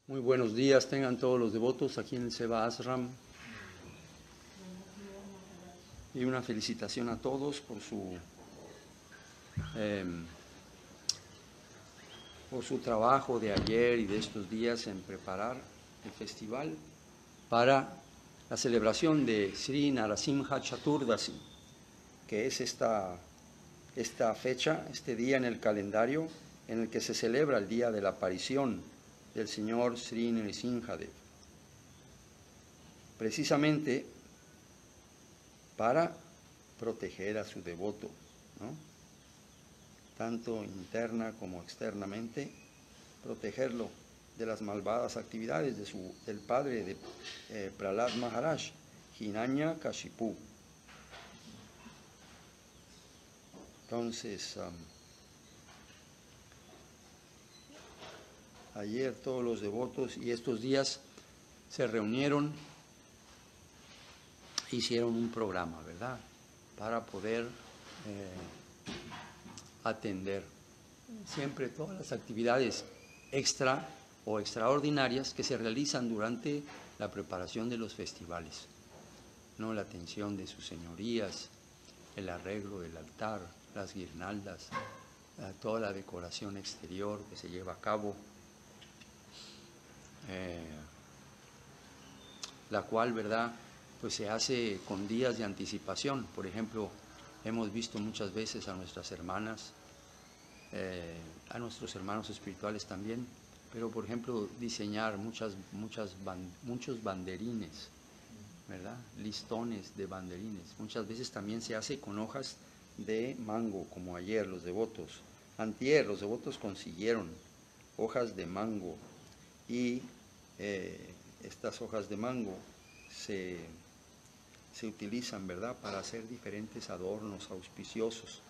Muy buenos días, tengan todos los devotos aquí en el Seva Ashram. Y una felicitación a todos por su trabajo de ayer y de estos días en preparar el festival para la celebración de Sri Narasimha Chaturdasi, que es esta fecha, este día en el calendario en el que se celebra el día de la aparición del señor Sri Narasimhadev, precisamente para proteger a su devoto, ¿no? Tanto interna como externamente, protegerlo de las malvadas actividades del padre de Prahlad Maharaj, Hiranyakashipu. Entonces, ayer todos los devotos y estos días se reunieron, hicieron un programa, ¿verdad?, para poder atender siempre todas las actividades extra o extraordinarias que se realizan durante la preparación de los festivales, ¿no? La atención de sus señorías, el arreglo del altar, las guirnaldas, toda la decoración exterior que se lleva a cabo, la cual, ¿verdad?, pues se hace con días de anticipación. Por ejemplo, hemos visto muchas veces a nuestras hermanas, a nuestros hermanos espirituales también, pero por ejemplo diseñar muchos banderines, ¿verdad?, listones de banderines. Muchas veces también se hace con hojas de mango, como ayer los devotos. Antier los devotos consiguieron hojas de mango y estas hojas de mango se utilizan, ¿verdad?, para hacer diferentes adornos auspiciosos.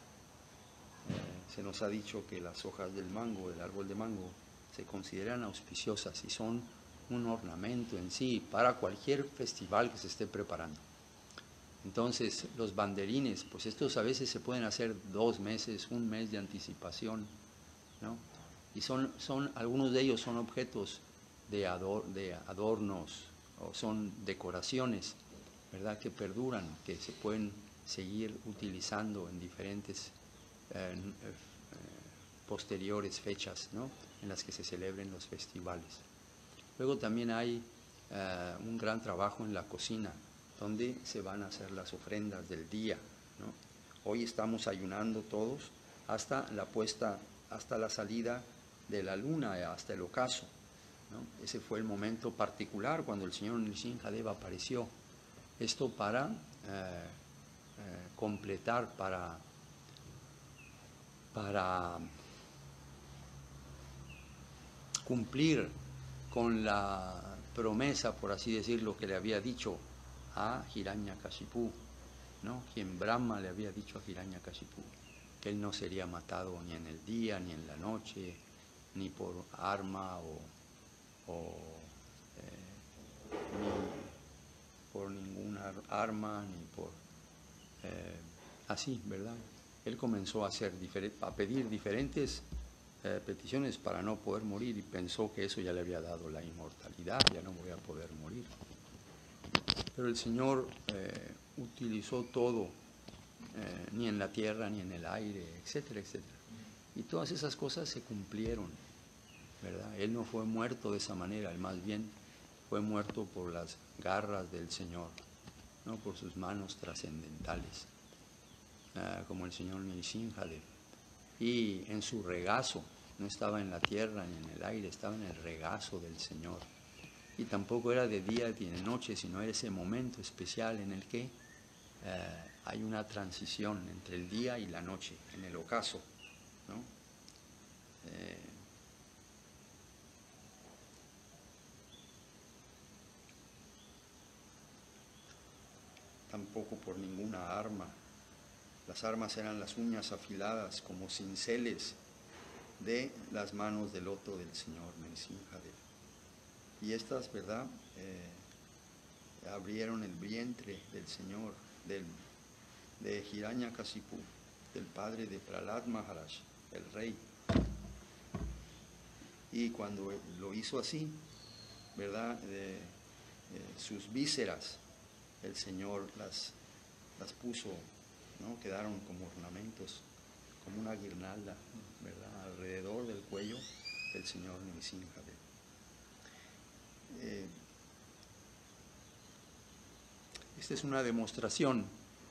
Se nos ha dicho que las hojas del mango, del árbol de mango, se consideran auspiciosas y son un ornamento en sí para cualquier festival que se esté preparando. Entonces, los banderines, pues estos a veces se pueden hacer 2 meses, 1 mes de anticipación, ¿no? Y algunos de ellos son objetos de adornos o son decoraciones, ¿verdad?, que perduran, que se pueden seguir utilizando en diferentes posteriores fechas, ¿no?, en las que se celebren los festivales. Luego también hay un gran trabajo en la cocina, donde se van a hacer las ofrendas del día, ¿no? Hoy estamos ayunando todos hasta la salida de la luna, hasta el ocaso, ¿no? Ese fue el momento particular cuando el señor Nrsimhadev apareció. Esto para completar, para cumplir con la promesa, por así decirlo, que le había dicho a Hiranyakashipu, ¿no?, quien Brahma le había dicho a Hiranyakashipu, que él no sería matado ni en el día, ni en la noche, ni por arma ni por ninguna arma, ni por así, ¿verdad? Él comenzó a pedir diferentes peticiones para no poder morir, y pensó que eso ya le había dado la inmortalidad, ya no voy a poder morir. Pero el Señor utilizó todo, ni en la tierra, ni en el aire, etcétera, etcétera. Y todas esas cosas se cumplieron, ¿verdad? Él no fue muerto de esa manera, él más bien fue muerto por las garras del Señor, no por sus manos trascendentales, como el señor Nrsimhadev. Y en su regazo, no estaba en la tierra ni en el aire, estaba en el regazo del Señor. Y tampoco era de día ni de noche, sino era ese momento especial en el que hay una transición entre el día y la noche, en el ocaso, ¿no? Tampoco por ninguna arma. Las armas eran las uñas afiladas como cinceles de las manos de loto del señor Nrsimhadev. Y estas, ¿verdad?, abrieron el vientre del señor, de Hiranyakashipu, del padre de Prahlad Maharaj, el rey. Y cuando lo hizo así, ¿verdad? Sus vísceras, el Señor las puso, ¿no? Quedaron como ornamentos, como una guirnalda, ¿verdad? Alrededor del cuello del Señor Nrisimhadev. Esta es una demostración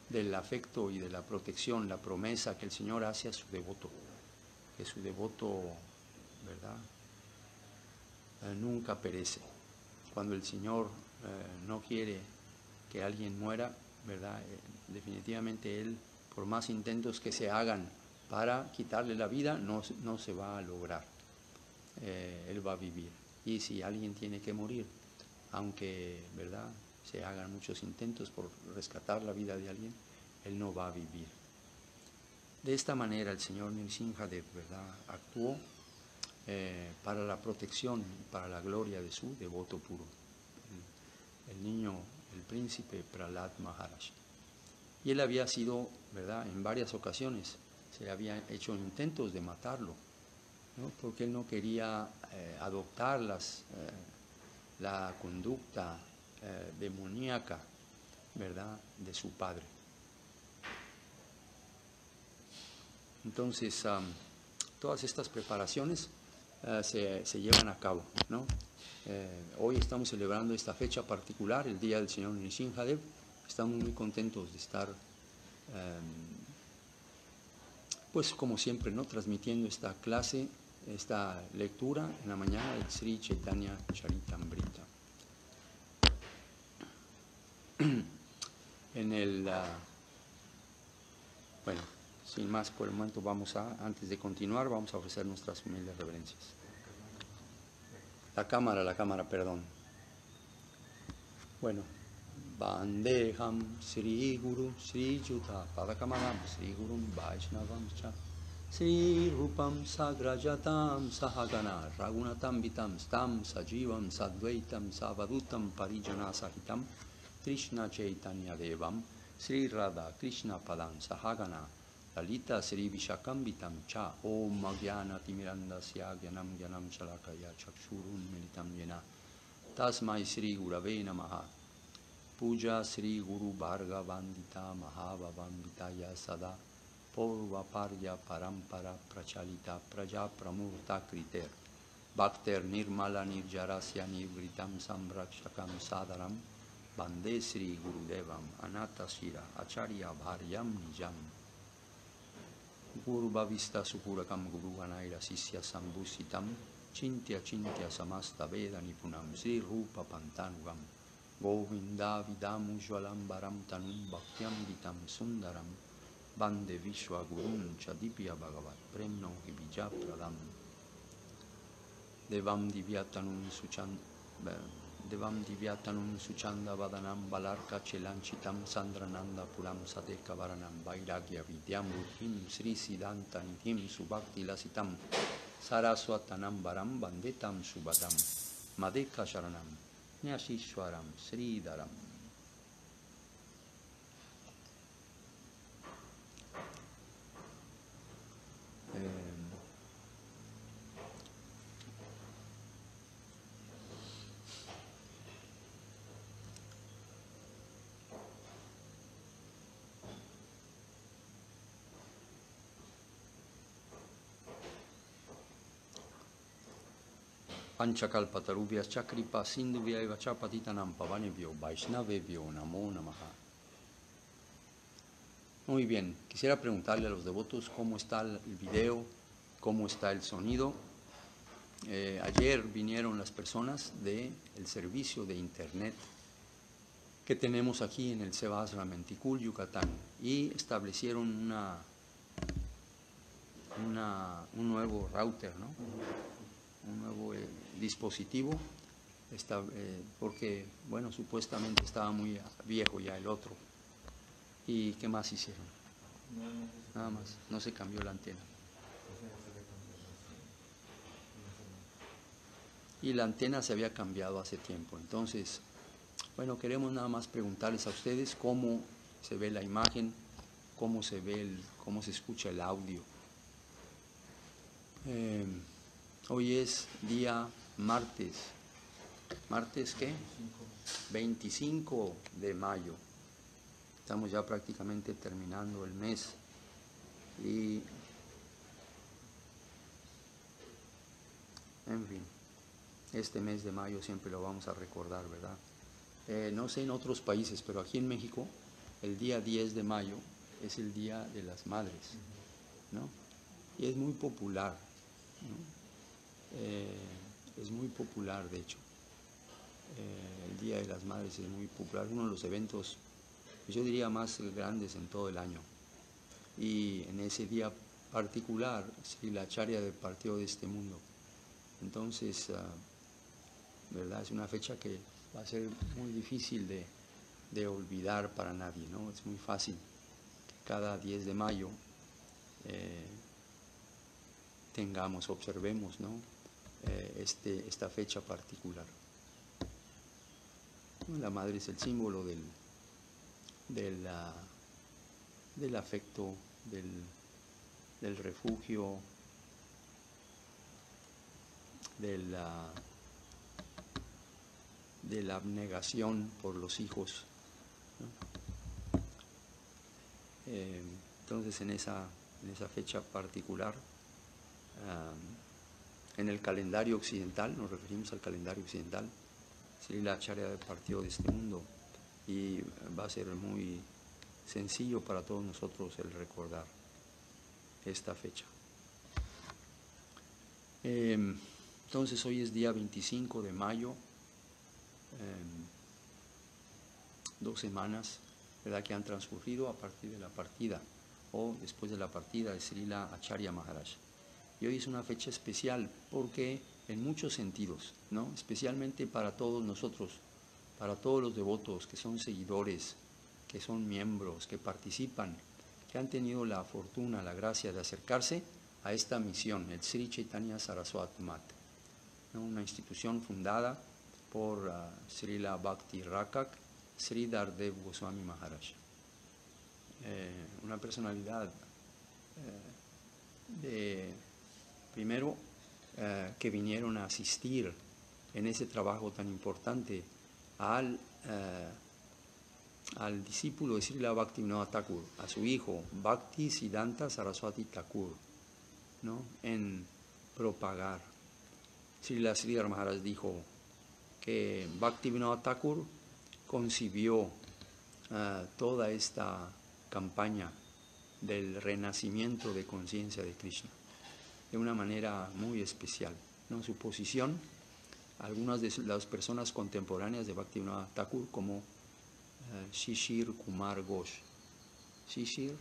del afecto y de la protección, la promesa que el Señor hace a su devoto, que su devoto, ¿verdad? Nunca perece. Cuando el Señor no quiere que alguien muera, ¿verdad? Definitivamente Él, por más intentos que se hagan para quitarle la vida, no se va a lograr. Él va a vivir. Y si alguien tiene que morir, aunque, ¿verdad?, se hagan muchos intentos por rescatar la vida de alguien, Él no va a vivir. De esta manera el Señor Nrisimhadev, ¿verdad?, actuó para la protección, para la gloria de su devoto puro, el niño, el príncipe Prahlad Maharaj. Y él había sido, ¿verdad?, en varias ocasiones se le habían hecho intentos de matarlo, ¿no? Porque él no quería adoptar la conducta demoníaca, ¿verdad?, de su padre. Entonces, todas estas preparaciones se llevan a cabo, ¿no? Hoy estamos celebrando esta fecha particular, el Día del Señor Nrisimhadev. Estamos muy contentos de estar, pues como siempre, ¿no?, transmitiendo esta clase, esta lectura en la mañana del Sri Chaitanya Charitamrita. Bueno, sin más por el momento, antes de continuar, vamos a ofrecer nuestras humildes reverencias. La cámara, perdón. Bueno, Vandeham Sri Guru Sri Yuta Padakamalam Sri Gurum Vaishnavam Cha Sri Rupam Sagrajatam Sahagana Ragunatam Vitam Stam Sajivam Sadvaitam Savadutam Parijana Sahitam Krishna Chaitanya Devam Sri Radha Krishna Padam Sahagana Lalita Sri Vishakambitam Cha Om Magyana Timirandasya Gyanam Gyanam Shalakaya Chakshurun Militam Yena Tasmai Sri Gurave Namaha Puja Sri Guru Bharga Vandita Mahavavambitaya Sada Purva Parya Parampara Prachalita Praja Pramurta Kriter Bhakter Nirmala Nirjarasya Nivritam Samrakshakam Sadaram Bande Sri Gurudevam Anata Shira Acharya Bharyam Nijam Guru Bhavista Supurakam Guru Anaira Sisya Sambusitam Chintya Chintya Samasta Veda Nipunam Sri Rupa Pantanugam Govinda Vidam Ujvalam Baram Tanum Bhaktyam Vitam Sundaram Bande Vishwa Gurun Chadipya Bhagavat Premno Hibija Pradam Devam Divyatanum Suchanda Vadanam Balarka Chelanchitam Sandrananda Puram Sadeka Varanam Vairagya Vidyam Buddhim Sri Siddhanta Nidhim Subhakti Lasitam Saraswatanam Varam Bandetam Subhadam Madeka Sharanam Nyashishwaram Sridaram. Panchakalpatarubhyas Chakripa Sindhuvya Evacha Patitanam Pavanebhyo Vaishnavebhyo Namo Namaha. Muy bien, quisiera preguntarle a los devotos cómo está el video, cómo está el sonido. Ayer vinieron las personas del servicio de internet que tenemos aquí en el Sevasram en Tikul, Yucatán, y establecieron un nuevo router, ¿no? Un nuevo dispositivo, porque, bueno, supuestamente estaba muy viejo ya el otro. ¿Y qué más hicieron? Nada más, no se cambió la antena. Y la antena se había cambiado hace tiempo. Entonces, bueno, queremos nada más preguntarles a ustedes cómo se ve la imagen, cómo se escucha el audio. Hoy es día martes ¿Martes qué? 25 de mayo. Estamos ya prácticamente terminando el mes. Y, en fin, este mes de mayo siempre lo vamos a recordar, ¿verdad? No sé en otros países, pero aquí en México, el día 10 de mayo es el Día de las Madres, ¿no? Y es muy popular, ¿no? Es muy popular, de hecho. El Día de las Madres es muy popular, uno de los eventos, yo diría, más grandes en todo el año. Y en ese día particular, Srila Acharya partió de este mundo. Entonces, ¿verdad? Es una fecha que va a ser muy difícil de olvidar para nadie, ¿no? Es muy fácil que cada 10 de mayo observemos, ¿no? Esta fecha particular. La madre es el símbolo del afecto, del refugio, de la abnegación por los hijos, ¿no? Entonces en esa fecha particular, en el calendario occidental, nos referimos al calendario occidental, Srila Acharya partió de este mundo y va a ser muy sencillo para todos nosotros el recordar esta fecha. Entonces hoy es día 25 de mayo, 2 semanas, ¿verdad?, que han transcurrido a partir de la partida o después de la partida de Srila Acharya Maharaj. Y hoy es una fecha especial porque en muchos sentidos, ¿no?, especialmente para todos nosotros, para todos los devotos que son seguidores, que son miembros, que participan, que han tenido la fortuna, la gracia de acercarse a esta misión, el Sri Chaitanya Saraswati Mat, ¿no?, una institución fundada por Srila Bhakti Rakak, Sri Dardev Goswami Maharaj, una personalidad primero que vinieron a asistir en ese trabajo tan importante al discípulo de Srila Bhaktivinoda Thakur, a su hijo Bhakti Siddhanta Saraswati Thakur, ¿no?, en propagar. Srila Sridhar Maharaj dijo que Bhaktivinoda Thakur concibió toda esta campaña del renacimiento de conciencia de Krishna de una manera muy especial, ¿no? Su posición, algunas de las personas contemporáneas de Bhaktivinoda Thakur, como Shishir Kumar Ghosh. Shishir,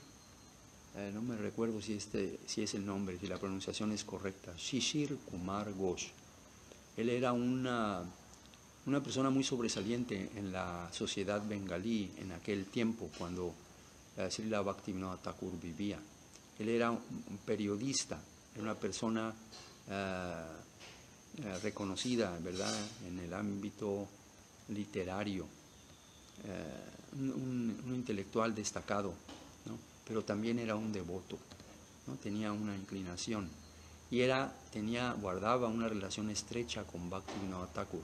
no me recuerdo si es el nombre, si la pronunciación es correcta. Shishir Kumar Ghosh. Él era una persona muy sobresaliente en la sociedad bengalí en aquel tiempo, cuando Srila Bhaktivinoda Thakur vivía. Él era un periodista, era una persona reconocida, ¿verdad?, en el ámbito literario, un intelectual destacado, ¿no?, pero también era un devoto, ¿no?, tenía una inclinación y guardaba una relación estrecha con Bhaktivinoda Thakur.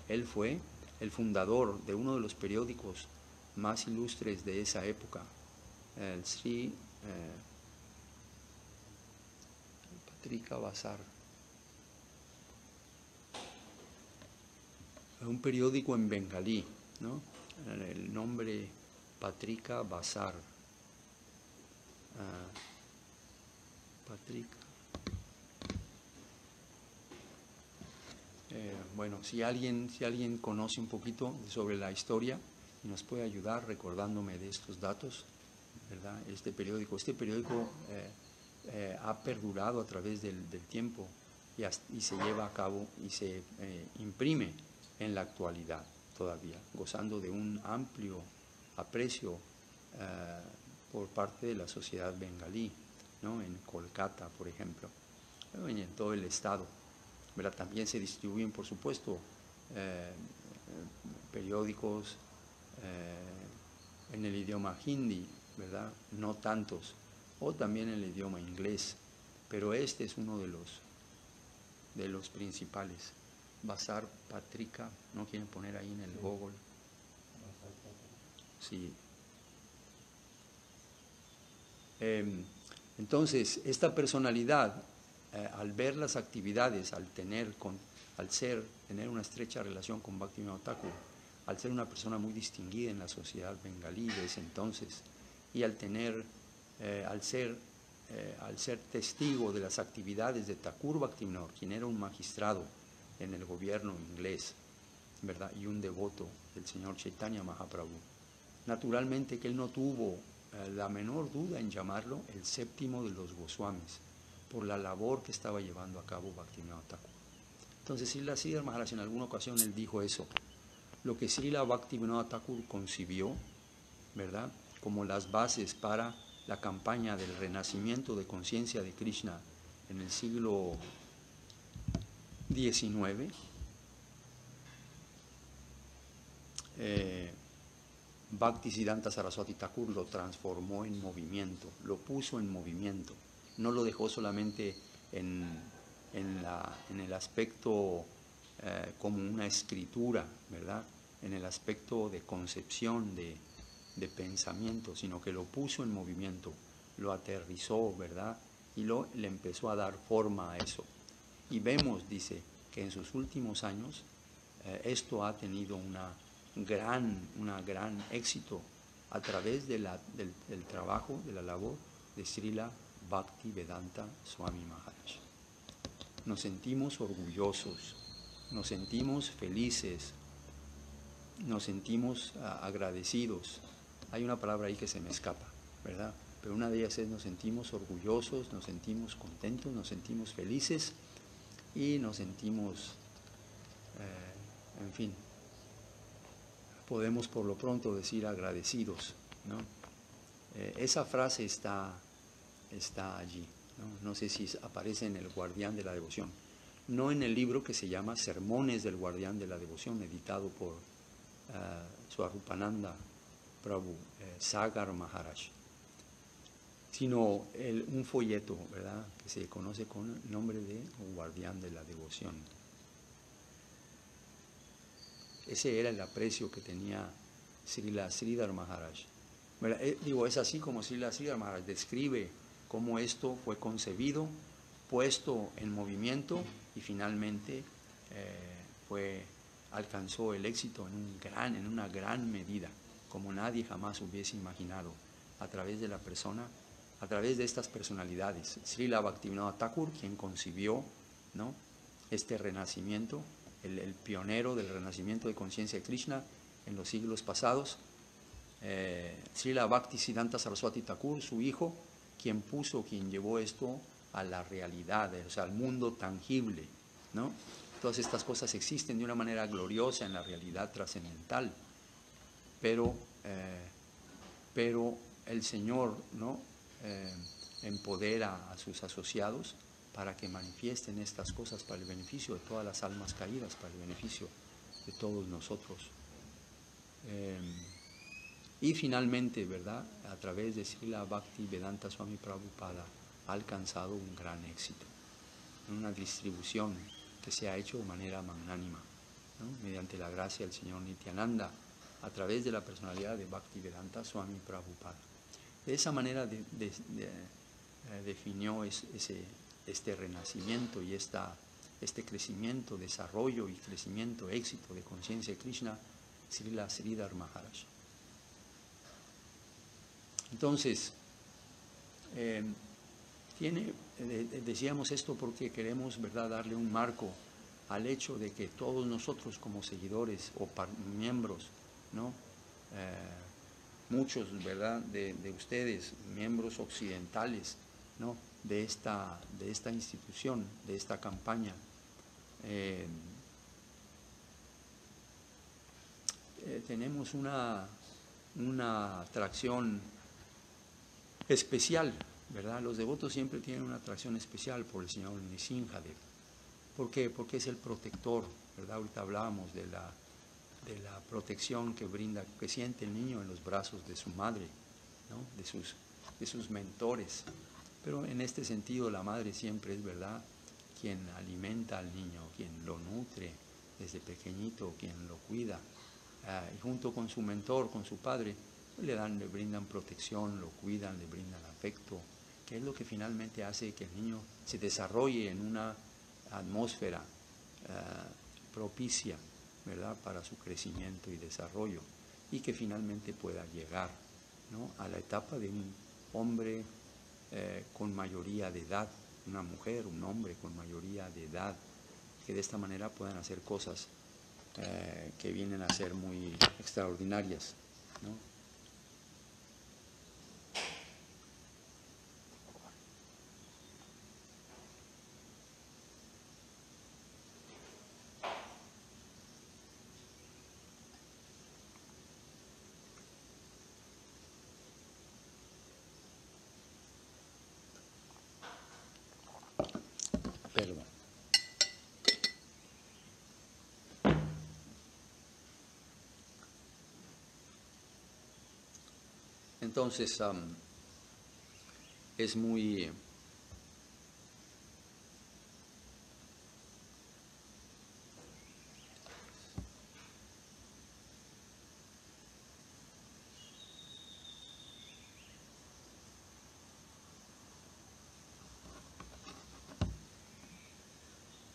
Él fue el fundador de uno de los periódicos más ilustres de esa época, el Sri Patrika Basar, un periódico en bengalí, ¿no?, el nombre Patrika Basar. Patrika. Bueno, si alguien conoce un poquito sobre la historia y nos puede ayudar recordándome de estos datos, ¿verdad? Este periódico ha perdurado a través del tiempo y se lleva a cabo y se imprime en la actualidad todavía, gozando de un amplio aprecio por parte de la sociedad bengalí, ¿no?, en Kolkata, por ejemplo, y en todo el estado, ¿verdad? También se distribuyen, por supuesto, periódicos en el idioma hindi, ¿verdad?, no tantos, o también en el idioma inglés, pero este es uno de los principales. Basar Patrika, ¿no quieren poner ahí en el Google? Sí. Entonces, esta personalidad, al ver las actividades, tener una estrecha relación con Bhaktivinoda Thakur, al ser una persona muy distinguida en la sociedad bengalí de ese entonces, y al ser testigo de las actividades de Thakur Bhaktivinoda, quien era un magistrado en el gobierno inglés, ¿verdad? Y un devoto del señor Chaitanya Mahaprabhu, naturalmente que él no tuvo la menor duda en llamarlo el séptimo de los Goswamis, por la labor que estaba llevando a cabo Bhaktivinoda Thakur. Entonces, Srila Sridhar Maharaj en alguna ocasión él dijo eso, lo que Srila Bhaktivinoda Thakur concibió, ¿verdad?, como las bases para la campaña del renacimiento de conciencia de Krishna en el siglo XIX, Bhaktisiddhanta Saraswati Thakur lo transformó en movimiento, lo puso en movimiento, no lo dejó solamente en el aspecto como una escritura, ¿verdad?, en el aspecto de concepción, de pensamiento, sino que lo puso en movimiento, lo aterrizó, ¿verdad?, y le empezó a dar forma a eso. Y vemos, dice, que en sus últimos años esto ha tenido una gran éxito a través del trabajo, de la labor de Srila Bhaktivedanta Swami Maharaj. Nos sentimos orgullosos, nos sentimos felices, nos sentimos agradecidos. Hay una palabra ahí que se me escapa, ¿verdad? Pero una de ellas es nos sentimos orgullosos, nos sentimos contentos, nos sentimos felices y nos sentimos, en fin, podemos por lo pronto decir agradecidos, ¿no? Esa frase está allí, ¿no? No sé si aparece en El Guardián de la Devoción, no en el libro que se llama Sermones del Guardián de la Devoción, editado por Swarupananda Prabhu, Sagar Maharaj, sino un folleto, ¿verdad?, que se conoce con el nombre de Guardián de la Devoción. Ese era el aprecio que tenía Srila Sridhar Maharaj. Es así como Srila Sridhar Maharaj describe cómo esto fue concebido, puesto en movimiento y finalmente alcanzó el éxito en una gran medida, como nadie jamás hubiese imaginado, a través de estas personalidades. Srila Bhaktivinoda Thakur, quien concibió, ¿no?, este renacimiento, el pionero del renacimiento de conciencia de Krishna en los siglos pasados, Srila Bhaktisiddhanta Saraswati Thakur, su hijo, quien llevó esto a la realidad, o sea, al mundo tangible, ¿no? Todas estas cosas existen de una manera gloriosa en la realidad trascendental, pero el Señor, ¿no?, empodera a sus asociados para que manifiesten estas cosas para el beneficio de todas las almas caídas, para el beneficio de todos nosotros. Y finalmente, ¿verdad?, a través de Srila Bhaktivedanta Swami Prabhupada ha alcanzado un gran éxito, una distribución que se ha hecho de manera magnánima, ¿no?, mediante la gracia del Señor Nityananda, a través de la personalidad de Bhaktivedanta Swami Prabhupada. De esa manera definió este renacimiento y este crecimiento, desarrollo y crecimiento, éxito de conciencia de Krishna, Srila Sridhar Maharaj. Entonces, decíamos esto porque queremos, ¿verdad?, darle un marco al hecho de que todos nosotros como seguidores o miembros, ¿no?, muchos, ¿verdad?, de ustedes, miembros occidentales, ¿no?, de esta institución, de esta campaña, tenemos una atracción especial, ¿verdad? Los devotos siempre tienen una atracción especial por el señor Nrisimhadev. ¿Por qué? Porque es el protector, ¿verdad? Ahorita hablábamos de la protección que siente el niño en los brazos de su madre, ¿no?, de sus mentores. Pero en este sentido la madre siempre es, ¿verdad?, quien alimenta al niño, quien lo nutre, desde pequeñito, quien lo cuida, y junto con su mentor, con su padre, le brindan protección, lo cuidan, le brindan afecto, que es lo que finalmente hace que el niño se desarrolle en una atmósfera propicia, ¿verdad?, para su crecimiento y desarrollo, y que finalmente pueda llegar, ¿no?, a la etapa de un hombre con mayoría de edad, una mujer, un hombre con mayoría de edad, que de esta manera puedan hacer cosas que vienen a ser muy extraordinarias, ¿no? Perdón. Entonces, es muy...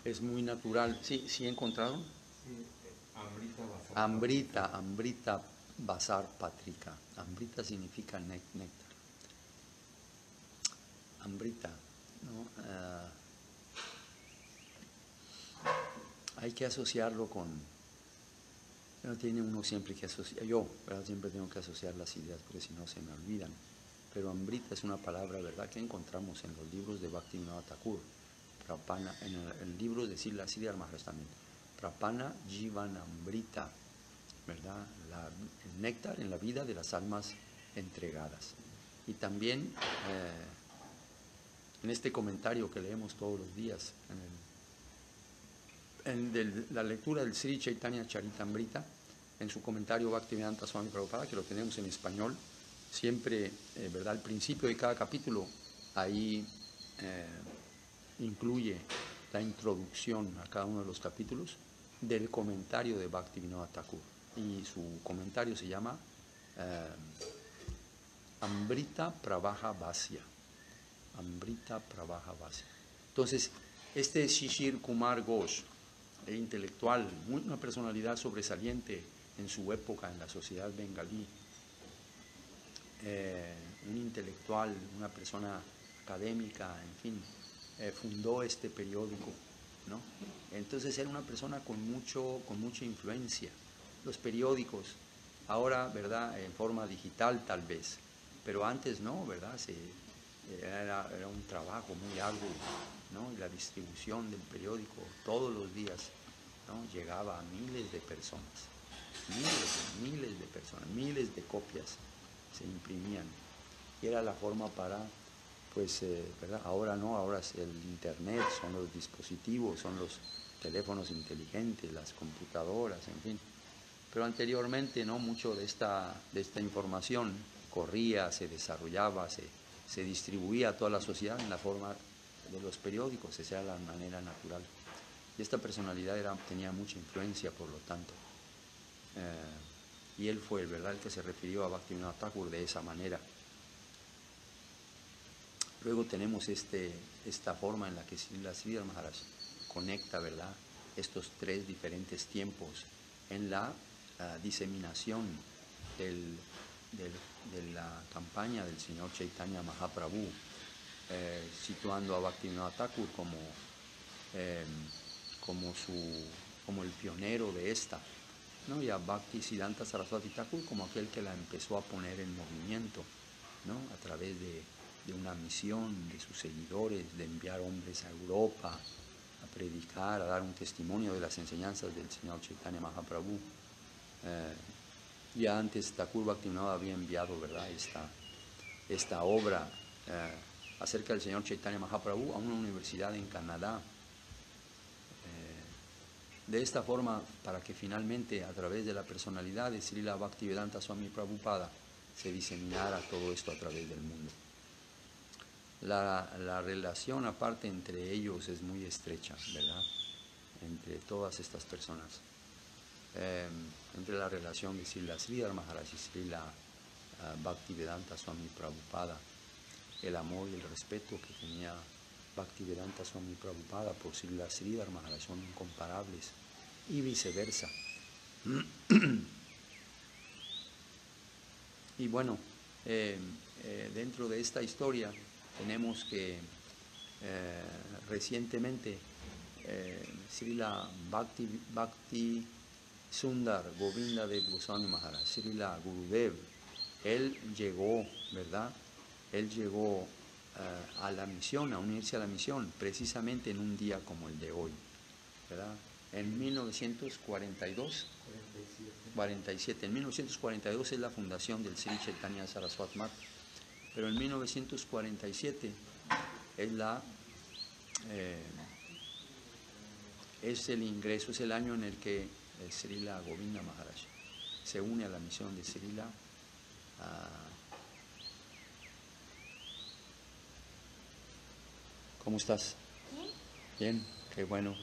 Es muy natural. ¿Sí, sí encontraron? Sí, Amrita Basar. Ambrita Basar Patrika. Ambrita significa néctar. Ambrita, ¿no? Hay que asociarlo con... Pero tiene uno siempre que asociar... Yo, ¿verdad?, siempre tengo que asociar las ideas porque si no se me olvidan. Pero Ambrita es una palabra, ¿verdad?, que encontramos en los libros de Bhaktivinoda Thakur. Prapana, en el libro de Srila Sridhar Maharaj también. Prapana Jivan Ambrita, ¿verdad?, el néctar en la vida de las almas entregadas. Y también en este comentario que leemos todos los días, en la lectura del Sri Chaitanya Charitamrita, en su comentario Bhaktivedanta Swami Prabhupada, que lo tenemos en español, siempre, ¿verdad?, al principio de cada capítulo, ahí incluye la introducción a cada uno de los capítulos del comentario de Bhaktivinoda Thakur. Y su comentario se llama Ambrita Pravaha Vasya. Ambrita Pravaha Vasya. Entonces, este Shishir Kumar Ghosh, intelectual, una personalidad sobresaliente en su época en la sociedad bengalí, un intelectual, una persona académica, en fin, fundó este periódico, ¿no? Entonces era una persona con mucha influencia. Los periódicos, ahora, ¿verdad?, en forma digital tal vez, pero antes no, ¿verdad?, era un trabajo muy arduo, ¿no? Y la distribución del periódico todos los días, ¿no?, llegaba a miles de personas, miles de personas, miles de copias se imprimían. Y era la forma para, pues, ¿verdad? Ahora no, ahora es el internet, son los dispositivos, son los teléfonos inteligentes, las computadoras, en fin. Pero anteriormente, ¿no?, mucho de esta información corría, se desarrollaba, se distribuía a toda la sociedad en la forma de los periódicos, esa era la manera natural. Y esta personalidad tenía mucha influencia, por lo tanto. Y él fue, ¿verdad?, el que se refirió a Bhaktivinoda Thakur de esa manera. Luego tenemos esta forma en la que Srila Sridhar Maharaj conecta, ¿verdad?, estos tres diferentes tiempos en la diseminación de la campaña del señor Chaitanya Mahaprabhu, situando a Bhaktivinoda Thakur como el pionero de esta, ¿no?, y a Bhaktisiddhanta Saraswati Thakur como aquel que la empezó a poner en movimiento, ¿no?, a través de una misión de sus seguidores, de enviar hombres a Europa a predicar, a dar un testimonio de las enseñanzas del señor Chaitanya Mahaprabhu. Ya antes Thakur Bhaktivinoda había enviado, ¿verdad?, esta obra acerca del señor Chaitanya Mahaprabhu a una universidad en Canadá. De esta forma, para que finalmente, a través de la personalidad de Srila Bhaktivedanta Swami Prabhupada, se diseminara todo esto a través del mundo. La relación aparte entre ellos es muy estrecha, ¿verdad? entre todas estas personas, entre la relación de Srila Sridhar Maharaj y Srila Bhaktivedanta Swami Prabhupada, el amor y el respeto que tenía Bhaktivedanta Swami Prabhupada por Srila Sridhar Maharaj son incomparables, y viceversa. Y bueno, dentro de esta historia tenemos que recientemente Srila Bhakti Sundar Govinda Dev Goswami Maharaj, Srila Gurudev, él llegó, ¿verdad? Él llegó a la misión, a unirse a la misión, precisamente en un día como el de hoy, ¿verdad? En 1942, 47. En 1942 es la fundación del Sri Chaitanya Saraswat Math, pero en 1947 es el ingreso, es el año en el que Srila Govinda Maharaj se une a la misión de Srila ¿Cómo estás? Bien, qué bueno.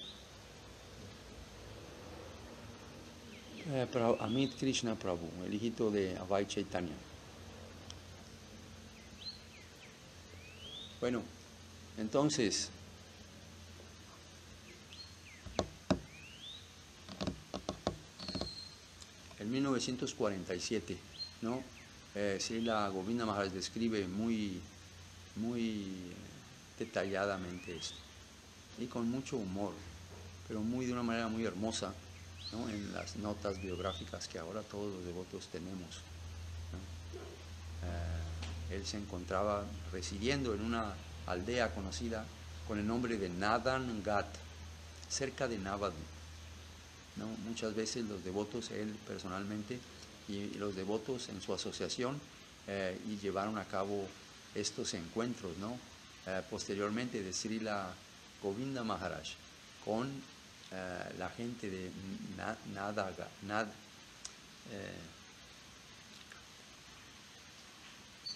Amit Krishna Prabhu, el hijito de Abhay Chaitanya. Bueno, entonces, en 1947, ¿no? Srila Govinda Maharaj describe muy detalladamente esto, y con mucho humor, pero de una manera muy hermosa, ¿no? En las notas biográficas que ahora todos los devotos tenemos, ¿no? Él se encontraba residiendo en una aldea conocida con el nombre de Nadan Ghat, cerca de Navadvip, ¿no? Muchas veces los devotos, él personalmente y los devotos en su asociación, y llevaron a cabo estos encuentros, ¿no? Posteriormente de Srila Govinda Maharaj con la gente de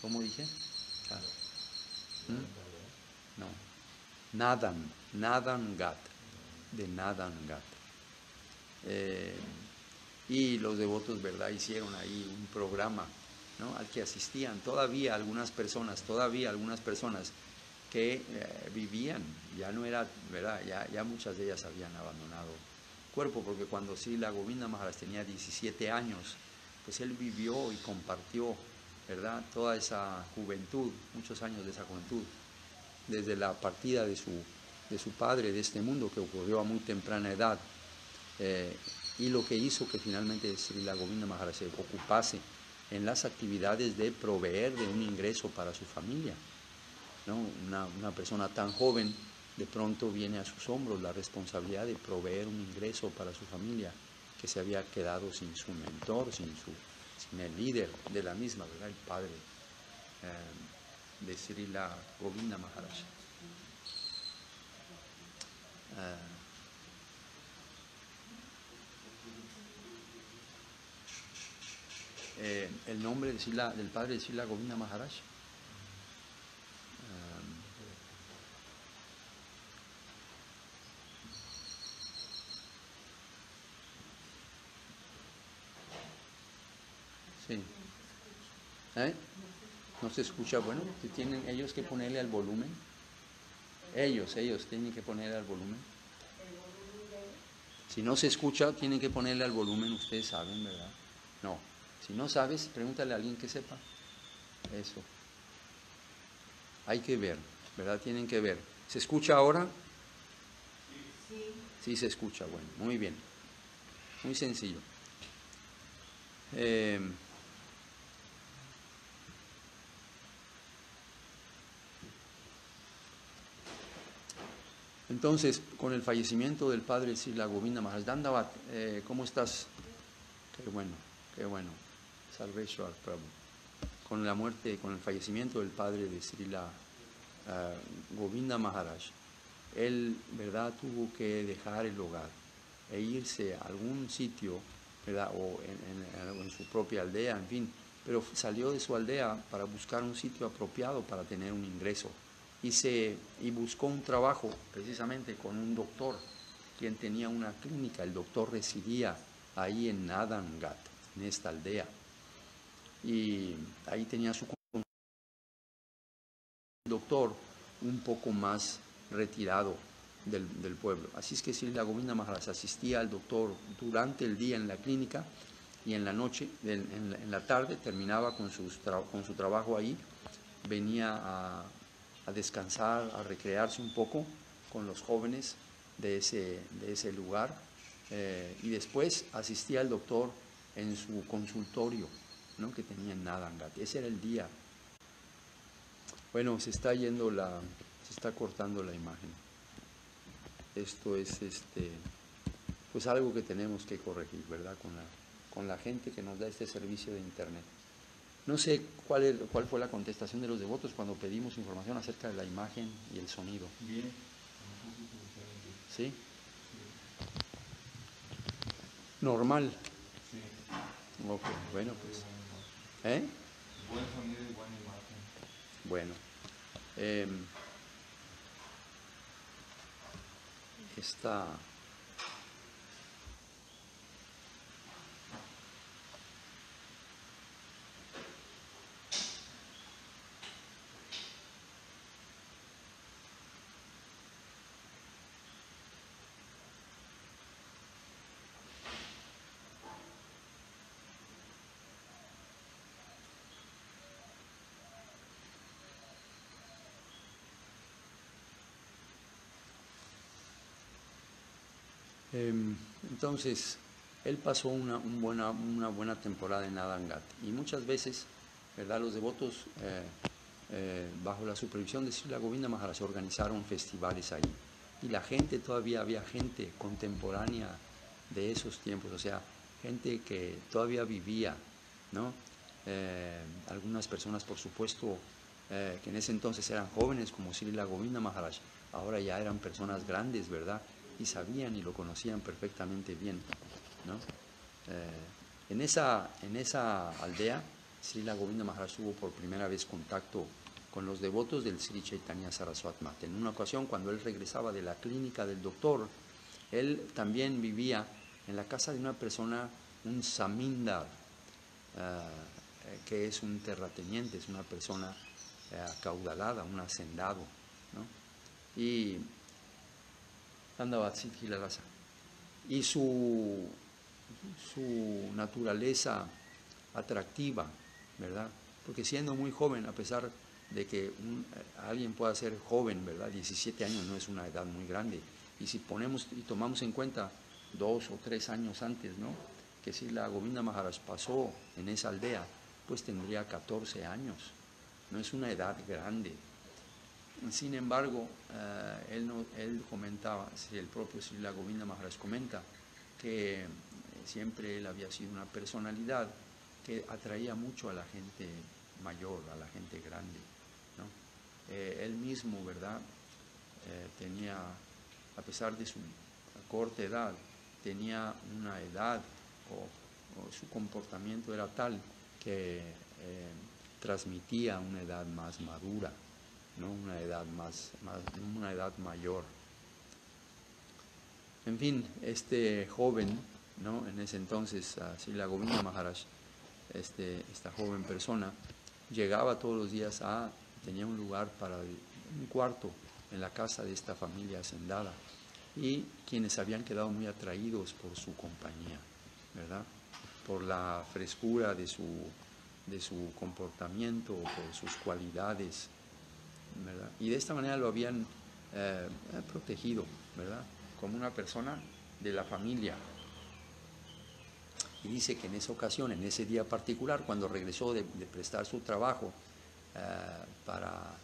¿cómo dije? No, Nadan Ghat, de Nadan Ghat. Y los devotos, ¿verdad?, hicieron ahí un programa, ¿no?, al que asistían todavía algunas personas que vivían, ya no era, ¿verdad?, ya muchas de ellas habían abandonado el cuerpo, porque cuando Srila Govinda Maharaj tenía 17 años, pues él vivió y compartió, ¿verdad?, toda esa juventud, muchos años de esa juventud, desde la partida de su padre de este mundo, que ocurrió a muy temprana edad, y lo que hizo que finalmente Srila Govinda Maharaj se ocupase en las actividades de proveer de un ingreso para su familia, ¿no? Una persona tan joven, de pronto viene a sus hombros la responsabilidad de proveer un ingreso para su familia, que se había quedado sin su mentor, sin el líder de la misma, ¿verdad?, el padre de Srila Govinda Maharaj. El nombre del padre de Srila Govinda Maharaj, sí. ¿No se escucha? Bueno, tienen ellos que ponerle al volumen. Ellos tienen que ponerle al volumen. Si no se escucha, tienen que ponerle al volumen, ustedes saben, ¿verdad? No. Si no sabes, pregúntale a alguien que sepa. Eso. Hay que ver, ¿verdad? Tienen que ver. ¿Se escucha ahora? Sí, se escucha. Bueno, muy bien. Muy sencillo. Entonces, con el fallecimiento del padre Srila Govinda Maharaj, Dandavat, ¿cómo estás? Qué bueno. Sarveshwar Prabhu. Con la muerte, con el fallecimiento del padre de Srila Govinda Maharaj, él, ¿verdad?, tuvo que dejar el hogar e irse a algún sitio, ¿verdad?, o en su propia aldea, en fin, pero salió de su aldea para buscar un sitio apropiado para tener un ingreso y buscó un trabajo precisamente con un doctor quien tenía una clínica. El doctor residía ahí en Adangat, en esta aldea, y ahí tenía su doctor un poco más retirado del pueblo. Así es que Srila Govinda Maharaj asistía al doctor durante el día en la clínica y en la noche, en la tarde, terminaba con su trabajo ahí, venía a descansar, a recrearse un poco con los jóvenes de ese lugar, y después asistía al doctor en su consultorio, ¿no?, que tenía en Nadangat. Ese era el día. Bueno, se está cortando la imagen. Esto es pues algo que tenemos que corregir, ¿verdad?, con la gente que nos da este servicio de internet. No sé cuál fue la contestación de los devotos cuando pedimos información acerca de la imagen y el sonido. Bien. ¿Sí? Normal. Sí. Ok, bueno, pues. Buen sonido y buena imagen. Bueno. Esta... Entonces, él pasó una buena temporada en Adangat, y muchas veces, ¿verdad?, los devotos, bajo la supervisión de Srila Govinda Maharaj, organizaron festivales ahí, y la gente, todavía había gente contemporánea de esos tiempos, o sea, gente que todavía vivía, ¿no? Algunas personas, por supuesto, que en ese entonces eran jóvenes, como Srila Govinda Maharaj, ahora ya eran personas grandes, ¿verdad?, y sabían y lo conocían perfectamente bien, ¿no? En esa aldea, Srila Govinda Maharaj tuvo por primera vez contacto con los devotos del Sri Chaitanya Saraswat Mata. En una ocasión, cuando él regresaba de la clínica del doctor, él también vivía en la casa de una persona, un samindar, que es un terrateniente, es una persona acaudalada, un hacendado, ¿no? Y y su naturaleza atractiva, ¿verdad? Porque siendo muy joven, a pesar de que alguien pueda ser joven, ¿verdad?, 17 años no es una edad muy grande, y si tomamos en cuenta 2 o 3 años antes, ¿no?, que si la Govinda Maharaj pasó en esa aldea, pues tendría 14 años, no es una edad grande. Sin embargo, él comentaba, el propio Srila Govinda Maharaj comenta, que siempre él había sido una personalidad que atraía mucho a la gente mayor, a la gente grande, ¿no? Él mismo, ¿verdad?, tenía, a pesar de su corta edad, tenía una edad, o su comportamiento era tal que transmitía una edad más madura, ¿no?, una edad mayor. En fin, este joven, ¿no?, en ese entonces, Srila Govinda Maharaj, esta joven persona, llegaba todos los días tenía un lugar un cuarto en la casa de esta familia hacendada, y quienes habían quedado muy atraídos por su compañía, ¿verdad?, por la frescura de su comportamiento, por sus cualidades, ¿verdad? Y de esta manera lo habían protegido, ¿verdad?, como una persona de la familia. Y dice que en esa ocasión, en ese día particular, cuando regresó de prestar su trabajo para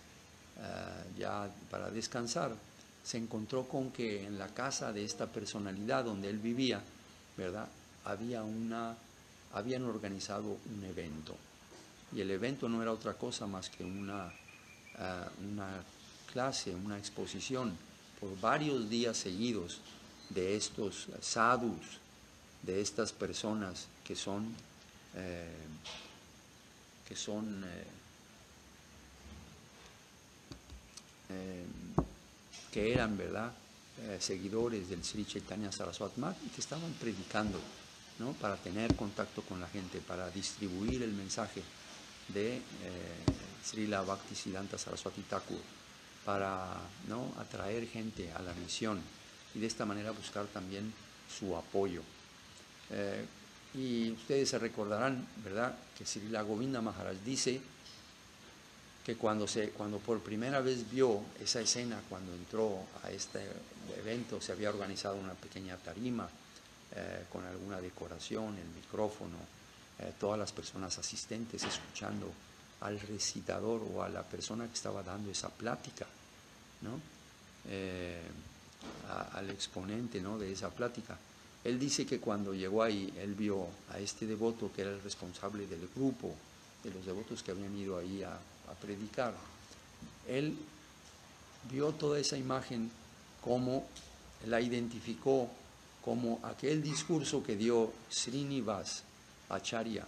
descansar, se encontró con que en la casa de esta personalidad donde él vivía, ¿verdad?, habían organizado un evento. Y el evento no era otra cosa más que una clase, una exposición por varios días seguidos de estos sadhus, de estas personas que eran, ¿verdad?, seguidores del Sri Chaitanya Saraswati Math y que estaban predicando, ¿no? Para tener contacto con la gente, para distribuir el mensaje de Srila Bhaktisiddhanta Saraswati Thakur, para, ¿no? Atraer gente a la misión y de esta manera buscar también su apoyo. Y ustedes se recordarán, ¿verdad?, que Srila Govinda Maharaj dice que cuando por primera vez vio esa escena, cuando entró a este evento, se había organizado una pequeña tarima con alguna decoración, el micrófono, todas las personas asistentes escuchando al recitador o a la persona que estaba dando esa plática, ¿no? Al exponente, ¿no?, de esa plática. Él dice que cuando llegó ahí, él vio a este devoto que era el responsable del grupo, de los devotos que habían ido ahí a predicar. Él vio toda esa imagen, como la identificó como aquel discurso que dio Srinivas Acharya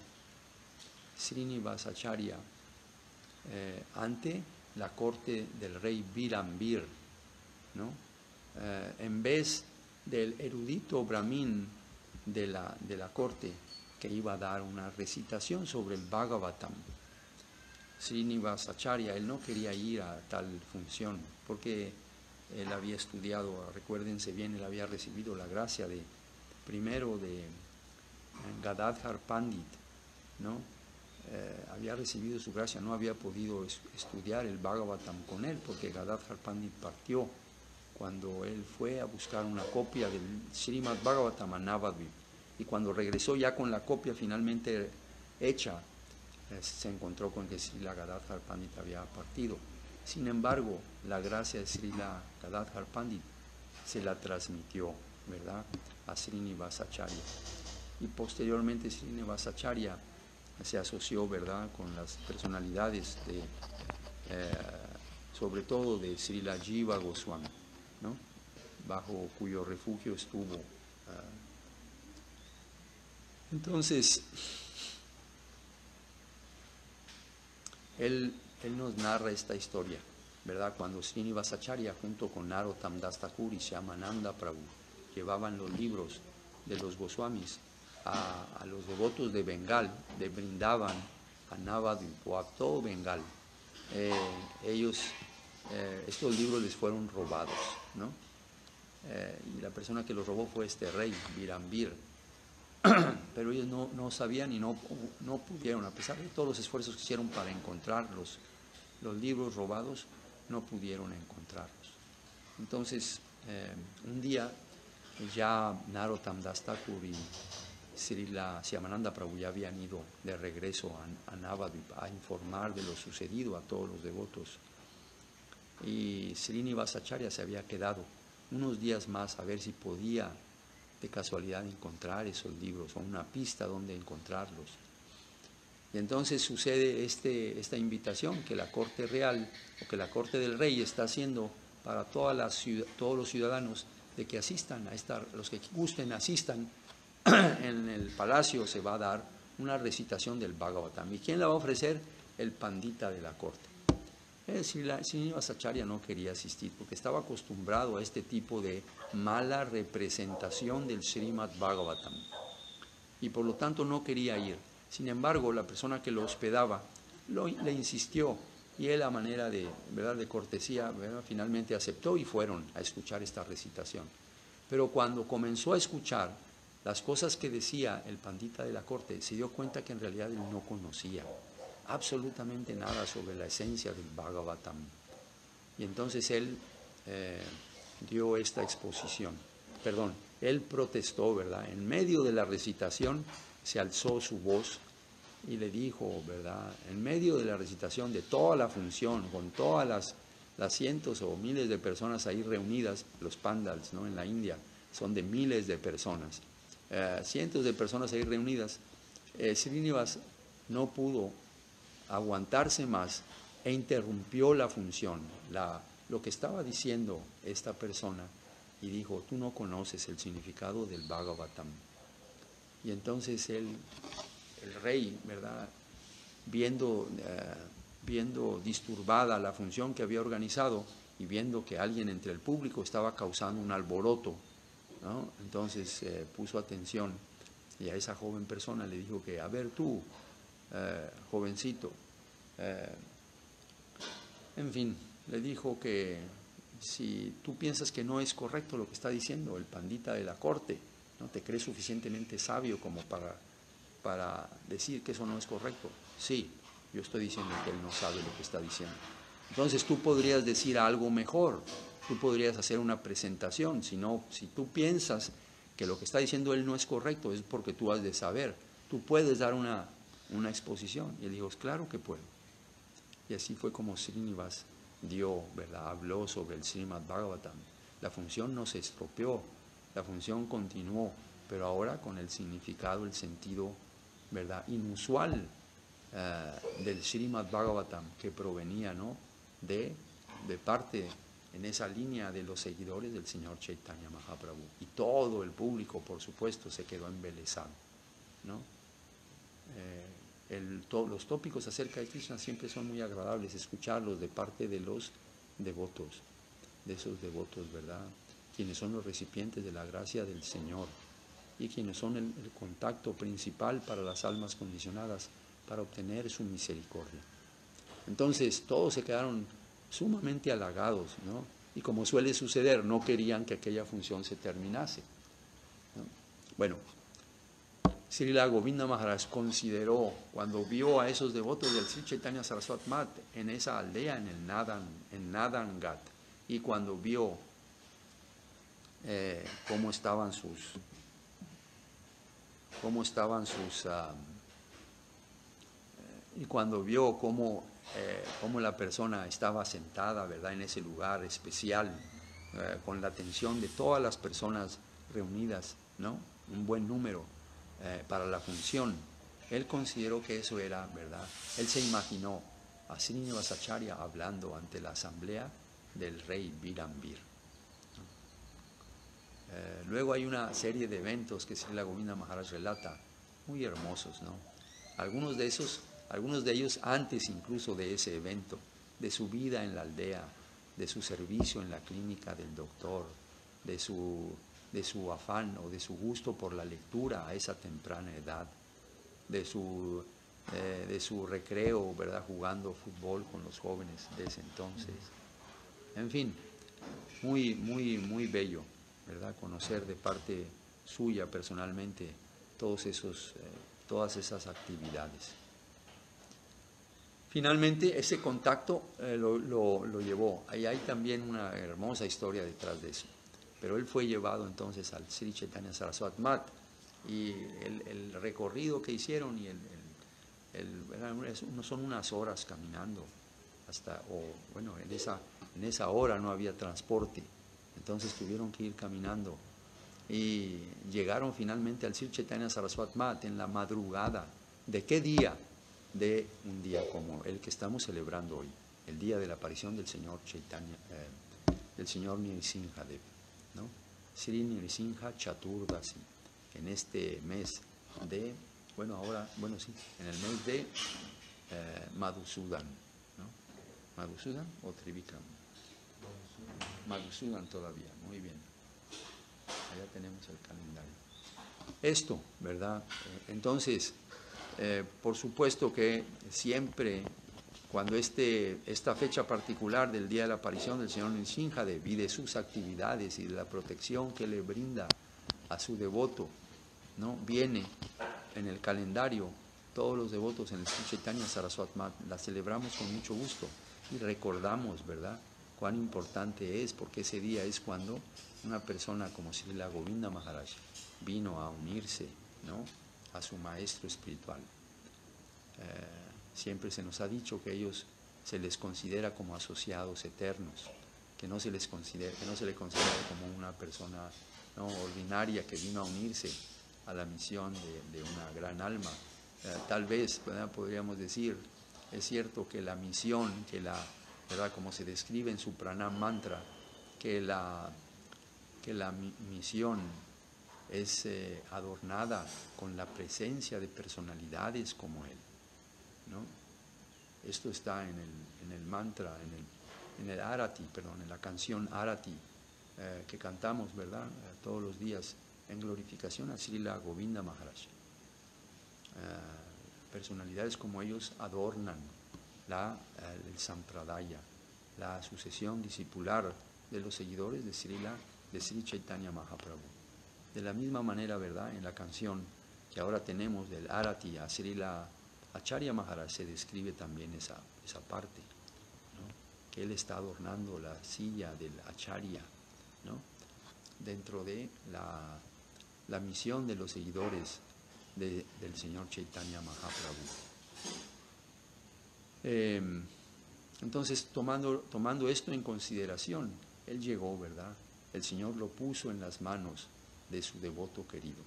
ante la corte del rey Virambir, ¿no? En vez del erudito brahmin de la corte que iba a dar una recitación sobre el Bhagavatam, Srinivas Acharya, él no quería ir a tal función porque él había estudiado, recuérdense bien, él había recibido la gracia primero de Gadadhar Pandit, ¿no? Había recibido su gracia, no había podido estudiar el Bhagavatam con él porque Gadadhar Pandit partió cuando él fue a buscar una copia del Srimad Bhagavatam a Navadvip, y cuando regresó ya con la copia finalmente hecha, se encontró con que Srila Gadadhar Pandit había partido. Sin embargo, la gracia de Srila Gadadhar Pandit se la transmitió, ¿verdad?, a Srinivas Acharya. Y posteriormente Srinivas Acharya se asoció, ¿verdad?, con las personalidades sobre todo de Srila Jiva Goswami, ¿no?, bajo cuyo refugio estuvo. Entonces, él nos narra esta historia, ¿verdad?, cuando Srinivas Acharya junto con Narottam Das Thakur y Shyamananda Prabhu llevaban los libros de los Goswamis a los devotos de Bengal, de Brindavan, a Navadvip o a todo Bengal. Estos libros les fueron robados, ¿no? Y la persona que los robó fue este rey, Virambir. Pero ellos no sabían y no pudieron, a pesar de todos los esfuerzos que hicieron para encontrar los libros robados, no pudieron encontrarlos. Entonces, un día ya Narottam Das Thakur y Srila Shyamananda Prabhu ya habían ido de regreso a Navadvip a informar de lo sucedido a todos los devotos. Y Srinivas Acharya se había quedado unos días más a ver si podía de casualidad encontrar esos libros o una pista donde encontrarlos. Y entonces sucede esta invitación que la corte real o que la corte del rey está haciendo para todos los ciudadanos de que asistan los que gusten asistan. En el palacio se va a dar una recitación del Bhagavatam. ¿Y quién la va a ofrecer? El pandita de la corte. Srinivas Acharya no quería asistir porque estaba acostumbrado a este tipo de mala representación del Srimad Bhagavatam y por lo tanto no quería ir. Sin embargo, la persona que lo hospedaba le insistió y él, a manera de cortesía, ¿verdad?, finalmente aceptó y fueron a escuchar esta recitación. Pero cuando comenzó a escuchar las cosas que decía el pandita de la corte, se dio cuenta que en realidad él no conocía absolutamente nada sobre la esencia del Bhagavatam. Y entonces él dio esta exposición. Él protestó, ¿verdad? En medio de la recitación se alzó su voz y le dijo, ¿verdad?, en medio de la recitación de toda la función, con todas las cientos o miles de personas ahí reunidas, los pandals, ¿no?, en la India, son de miles de personas, cientos de personas ahí reunidas, Srinivas no pudo aguantarse más e interrumpió la función, lo que estaba diciendo esta persona, y dijo, tú no conoces el significado del Bhagavatam. Y entonces el rey, ¿verdad?, viendo disturbada la función que había organizado y viendo que alguien entre el público estaba causando un alboroto, ¿no? Entonces puso atención y a esa joven persona le dijo que, a ver tú, jovencito, en fin, le dijo que si tú piensas que no es correcto lo que está diciendo el pandita de la corte, ¿no? ¿Te crees suficientemente sabio como para decir que eso no es correcto? Sí, yo estoy diciendo que él no sabe lo que está diciendo. Entonces tú podrías decir algo mejor, tú podrías hacer una presentación, si tú piensas que lo que está diciendo él no es correcto, es porque tú has de saber, tú puedes dar una exposición. Y él dijo, claro que puedo. Y así fue como Srinivas habló sobre el Srimad Bhagavatam. La función no se estropeó, la función continuó, pero ahora con el significado, el sentido, ¿verdad?, inusual del Srimad Bhagavatam, que provenía, ¿no?, de parte, en esa línea, de los seguidores del Señor Chaitanya Mahaprabhu. Y todo el público, por supuesto, se quedó embelesado, ¿no? Los tópicos acerca de Krishna siempre son muy agradables escucharlos de parte de los devotos, de esos devotos, ¿verdad?, quienes son los recipientes de la gracia del Señor y quienes son el contacto principal para las almas condicionadas para obtener su misericordia. Entonces todos se quedaron sumamente halagados, ¿no? Y como suele suceder, no querían que aquella función se terminase, ¿no? Bueno, Srila Govinda Maharaj consideró, cuando vio a esos devotos del Sri Chaitanya Saraswat Mat en esa aldea, en Nadangat, y cuando vio cómo estaban sus y cuando vio cómo la persona estaba sentada, ¿verdad?, en ese lugar especial, con la atención de todas las personas reunidas, ¿no?, un buen número para la función, él consideró que eso era verdad. Él se imaginó a Srinivasacharya hablando ante la asamblea del rey Virambir. Luego hay una serie de eventos que Srila Govinda Maharaj relata, muy hermosos, ¿no? Algunos de ellos antes incluso de ese evento, de su vida en la aldea, de su servicio en la clínica del doctor, de su afán o de su gusto por la lectura a esa temprana edad, de su recreo, ¿verdad?, jugando fútbol con los jóvenes de ese entonces. En fin, muy, muy, muy bello, ¿verdad?, conocer de parte suya personalmente todas esas actividades. Finalmente, ese contacto lo llevó. Ahí hay también una hermosa historia detrás de eso. Pero él fue llevado entonces al Sri Chaitanya Saraswat Mat, y el recorrido que hicieron, y son unas horas caminando, en esa hora no había transporte, entonces tuvieron que ir caminando y llegaron finalmente al Sri Chaitanya Saraswat Mat en la madrugada. ¿De qué día? De un día como el que estamos celebrando hoy, el día de la aparición del Señor Chaitanya, del Señor Nrsimhadev, ¿no? Sri Nrsimha Chaturdasi, en este mes de, en el mes de Madhusudan, ¿no? ¿Madhusudan o Trivikram? Madhusudan todavía, muy bien. Allá tenemos el calendario. Esto, ¿verdad? Entonces, por supuesto que siempre, cuando esta fecha particular del día de la aparición del Señor Nrsimhadev y de sus actividades y de la protección que le brinda a su devoto, ¿no?, viene en el calendario, todos los devotos en el Sri Chaitanya Saraswat Mat la celebramos con mucho gusto y recordamos, ¿verdad?, cuán importante es, porque ese día es cuando una persona como Srila Govinda Maharaj vino a unirse, ¿no?, a su maestro espiritual. Siempre se nos ha dicho que ellos se les considera como asociados eternos, que no se le considera como una persona, ¿no?, ordinaria que vino a unirse a la misión de una gran alma. Tal vez, ¿verdad?, podríamos decir, es cierto que la misión, ¿verdad?, como se describe en su Pranam Mantra, que la misión es adornada con la presencia de personalidades como él, ¿no? Esto está en el mantra, en el Arati, perdón, en la canción Arati que cantamos, ¿verdad? Todos los días en glorificación a Srila Govinda Maharaj. Personalidades como ellos adornan el Sampradaya, la sucesión discipular de los seguidores de Sri Chaitanya Mahaprabhu. De la misma manera, ¿verdad? En la canción que ahora tenemos del Arati a Srila Acharya Maharaj se describe también esa parte, ¿no? Que él está adornando la silla del Acharya, ¿no? Dentro de la misión de los seguidores del Señor Chaitanya Mahaprabhu. Entonces, tomando esto en consideración, él llegó, ¿verdad? El Señor lo puso en las manos de su devoto querido.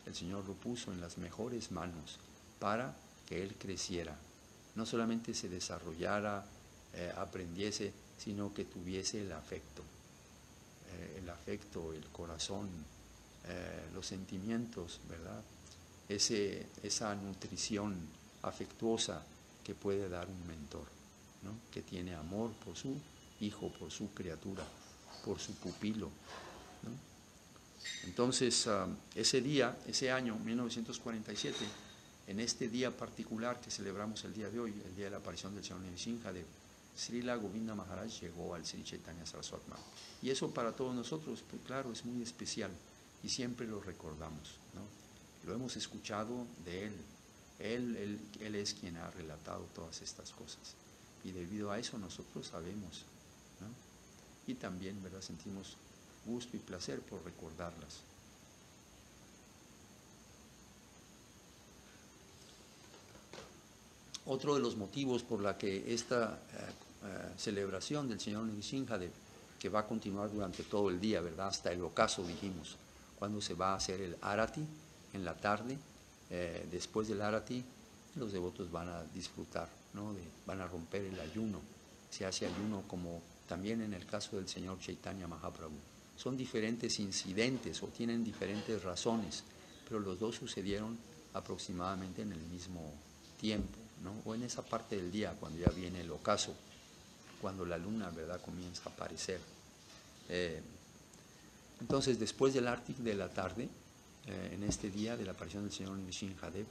El Señor lo puso en las mejores manos para que él creciera. No solamente se desarrollara, aprendiese, sino que tuviese el afecto, el corazón, los sentimientos, ¿verdad? Esa nutrición afectuosa que puede dar un mentor, ¿no? Que tiene amor por su hijo, por su criatura, por su pupilo, ¿no? Entonces, ese día, ese año, 1947, en este día particular que celebramos el día de hoy, el día de la aparición del Señor Nrsimhadev, Srila Govinda Maharaj llegó al Sri Chaitanya Saraswati Mahaprabhu. Y eso para todos nosotros, pues claro, es muy especial y siempre lo recordamos, ¿no? Lo hemos escuchado de él. Él es quien ha relatado todas estas cosas. Y debido a eso nosotros sabemos, ¿no? Y también, ¿verdad?, sentimos gusto y placer por recordarlas. Otro de los motivos por la que esta celebración del Señor Nrsimhadev, que va a continuar durante todo el día, ¿verdad?, hasta el ocaso, dijimos, cuando se va a hacer el Arati en la tarde, después del Arati, los devotos van a disfrutar, ¿no? Van a romper el ayuno. Se hace ayuno como también en el caso del Señor Chaitanya Mahaprabhu. Son diferentes incidentes o tienen diferentes razones, pero los dos sucedieron aproximadamente en el mismo tiempo, ¿no? O en esa parte del día, cuando ya viene el ocaso, cuando la luna, ¿verdad?, comienza a aparecer. Entonces, después del Arati de la tarde, en este día de la aparición del Señor Nrsimhadev,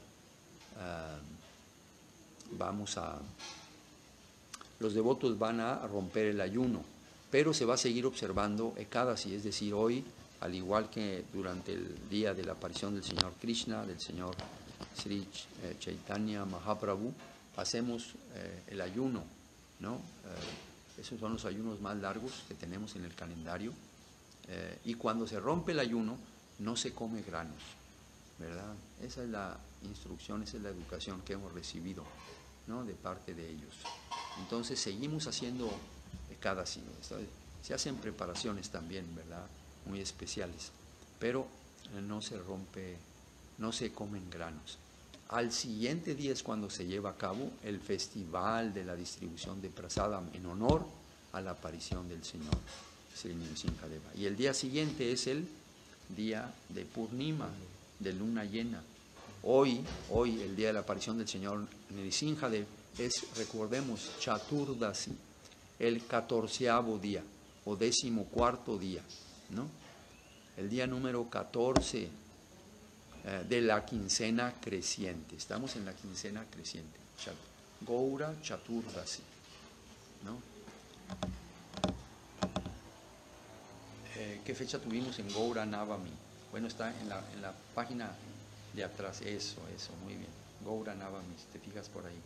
los devotos van a romper el ayuno, pero se va a seguir observando Ekadasi, es decir, hoy, al igual que durante el día de la aparición del Señor Krishna, del Señor Sri Chaitanya Mahaprabhu, hacemos el ayuno, ¿no? Esos son los ayunos más largos que tenemos en el calendario, y cuando se rompe el ayuno, no se come granos, ¿verdad? Esa es la instrucción, esa es la educación que hemos recibido, ¿no?, de parte de ellos. Entonces seguimos haciendo cada signo. Se hacen preparaciones también, ¿verdad?, muy especiales, pero no se rompe, no se comen granos. Al siguiente día es cuando se lleva a cabo el festival de la distribución de prasadam en honor a la aparición del Señor Sri Nrsimhadeva. Y el día siguiente es el día de Purnima, de luna llena. Hoy, el día de la aparición del Señor Nrsimhadev, es, recordemos, Chaturdasi, el 14º día, o 14º día, ¿no? El día número 14 de la quincena creciente. Estamos en la quincena creciente. Gaura Chaturdasi, ¿no? ¿Qué fecha tuvimos en Gaura Navami? Bueno, está en la página de atrás. Eso, muy bien. Gaura Navami, si te fijas por ahí.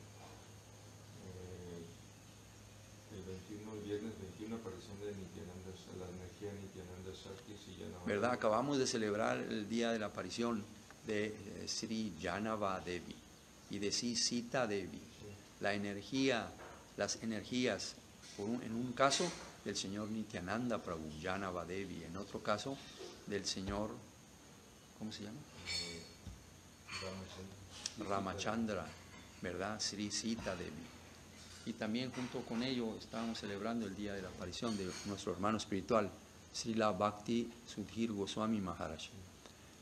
El 21, el viernes 21, aparición de Nityananda, la energía Nityananda Shakti Janava. ¿Verdad? Acabamos de celebrar el día de la aparición de Sri Janava Devi y de Sri Sita Devi. Sí. Las energías, en un caso del señor Nityananda Prabhu, Janava Devi, en otro caso del señor, ¿cómo se llama? Ramachandra, ¿verdad? Sri Sita Devi. Y también junto con ello estábamos celebrando el día de la aparición de nuestro hermano espiritual, Srila Bhakti Sudhir Goswami Maharaj.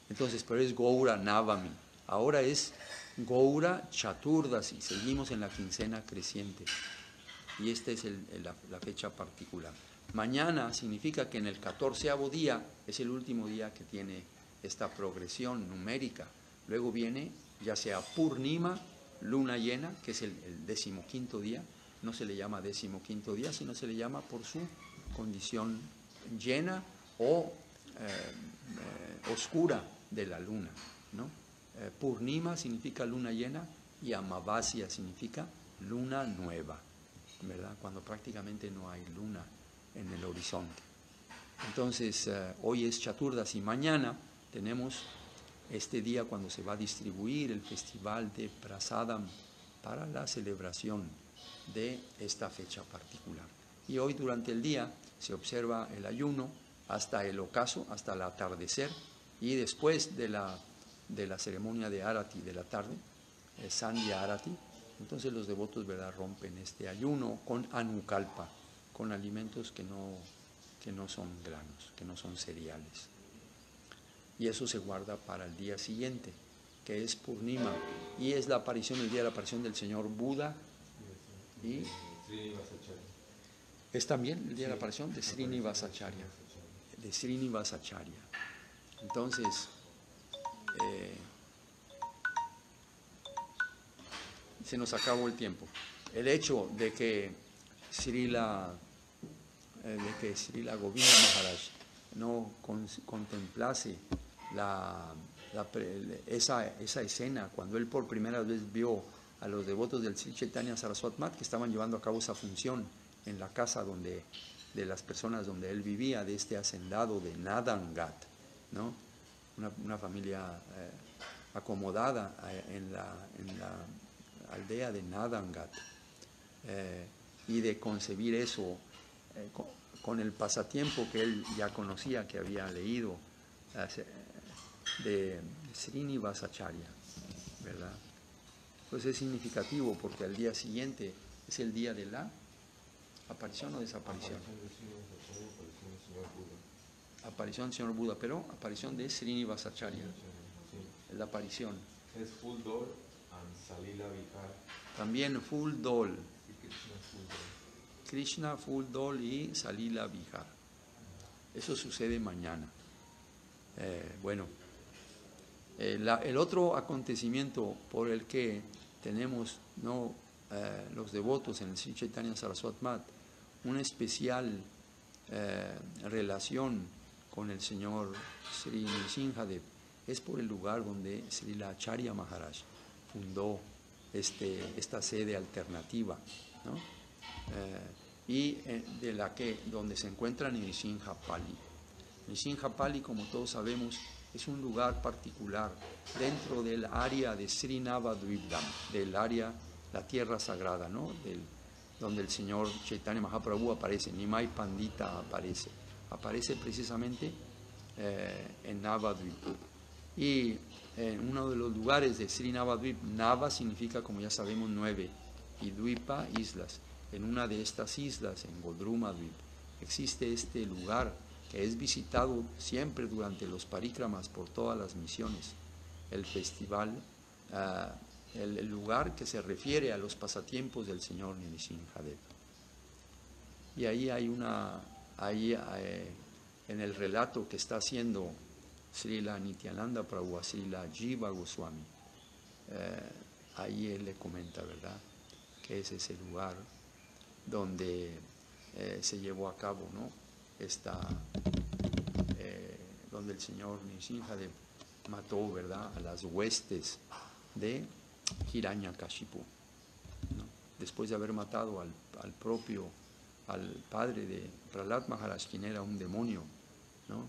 Entonces, pero es Gaura Navami. Ahora es Gaura Chaturdasi. Seguimos en la quincena creciente. Y esta es la fecha particular. Mañana significa que en el 14º día es el último día que tiene esta progresión numérica. Luego viene ya sea Purnima, luna llena, que es el 15º día. No se le llama 15º día, sino se le llama por su condición llena o oscura de la luna, ¿no? Purnima significa luna llena y Amavasya significa luna nueva, ¿verdad? Cuando prácticamente no hay luna en el horizonte. Entonces, hoy es Chaturdasi y mañana tenemos este día cuando se va a distribuir el festival de Prasadam para la celebración de esta fecha particular. Y hoy durante el día se observa el ayuno hasta el ocaso, hasta el atardecer, y después de la ceremonia de Arati de la tarde, Sandhya Arati, entonces los devotos, ¿verdad?, rompen este ayuno con anukalpa, con alimentos que no son granos, que no son cereales. Y eso se guarda para el día siguiente, que es Purnima, y es el día de la aparición del señor Buda, y es también el día de la aparición de Srinivasacharya, Entonces, se nos acabó el tiempo. El hecho de que Srila Govinda Maharaj no contemplase esa escena cuando él por primera vez vio a los devotos del Sri Chaitanya Saraswat Mat que estaban llevando a cabo esa función en la casa de las personas donde él vivía, de este hacendado de Nadangat, ¿no? Una familia acomodada en la aldea de Nadangat, y de concebir eso con el pasatiempo que él ya conocía, que había leído de Srinivasacharya, ¿verdad? Pues es significativo porque al día siguiente es el día de la aparición o desaparición. Aparición del señor Buda, pero aparición de Srinivasacharya, la aparición. Es Full Doll and Salila Vihar. También Full Doll. Krishna Full Doll y Salila Vihar. Eso sucede mañana. El otro acontecimiento por el que tenemos los devotos en el Sri Chaitanya Saraswat Mat una especial relación con el señor Sri Nrsimhadev es por el lugar donde Srila Acharya Maharaj fundó esta sede alternativa, ¿no? Y donde se encuentra Nrsimhapali. Nrsimhapali, como todos sabemos, es un lugar particular dentro del área de Srinavadvipdam, del área, la tierra sagrada, ¿no? Donde el señor Chaitanya Mahaprabhu aparece, Nimai Pandita aparece precisamente en Navadvip. Y en uno de los lugares de Srinavadvip, Nava significa, como ya sabemos, 9, y Dvipa, islas. En una de estas islas, en Godrumadvip, existe este lugar que es visitado siempre durante los parikramas por todas las misiones, el festival, el lugar que se refiere a los pasatiempos del señor Nrsimhadev. Y ahí hay en el relato que está haciendo Srila Nityananda Prabhu a Srila Jiva Goswami, ahí él le comenta, ¿verdad?, que es ese lugar donde se llevó a cabo, ¿no?, donde el señor Nrsimhadev mató, ¿verdad?, a las huestes de Hiranyakashipu, ¿no? Después de haber matado al padre de Prahlad Maharaj, quien era un demonio, ¿no?,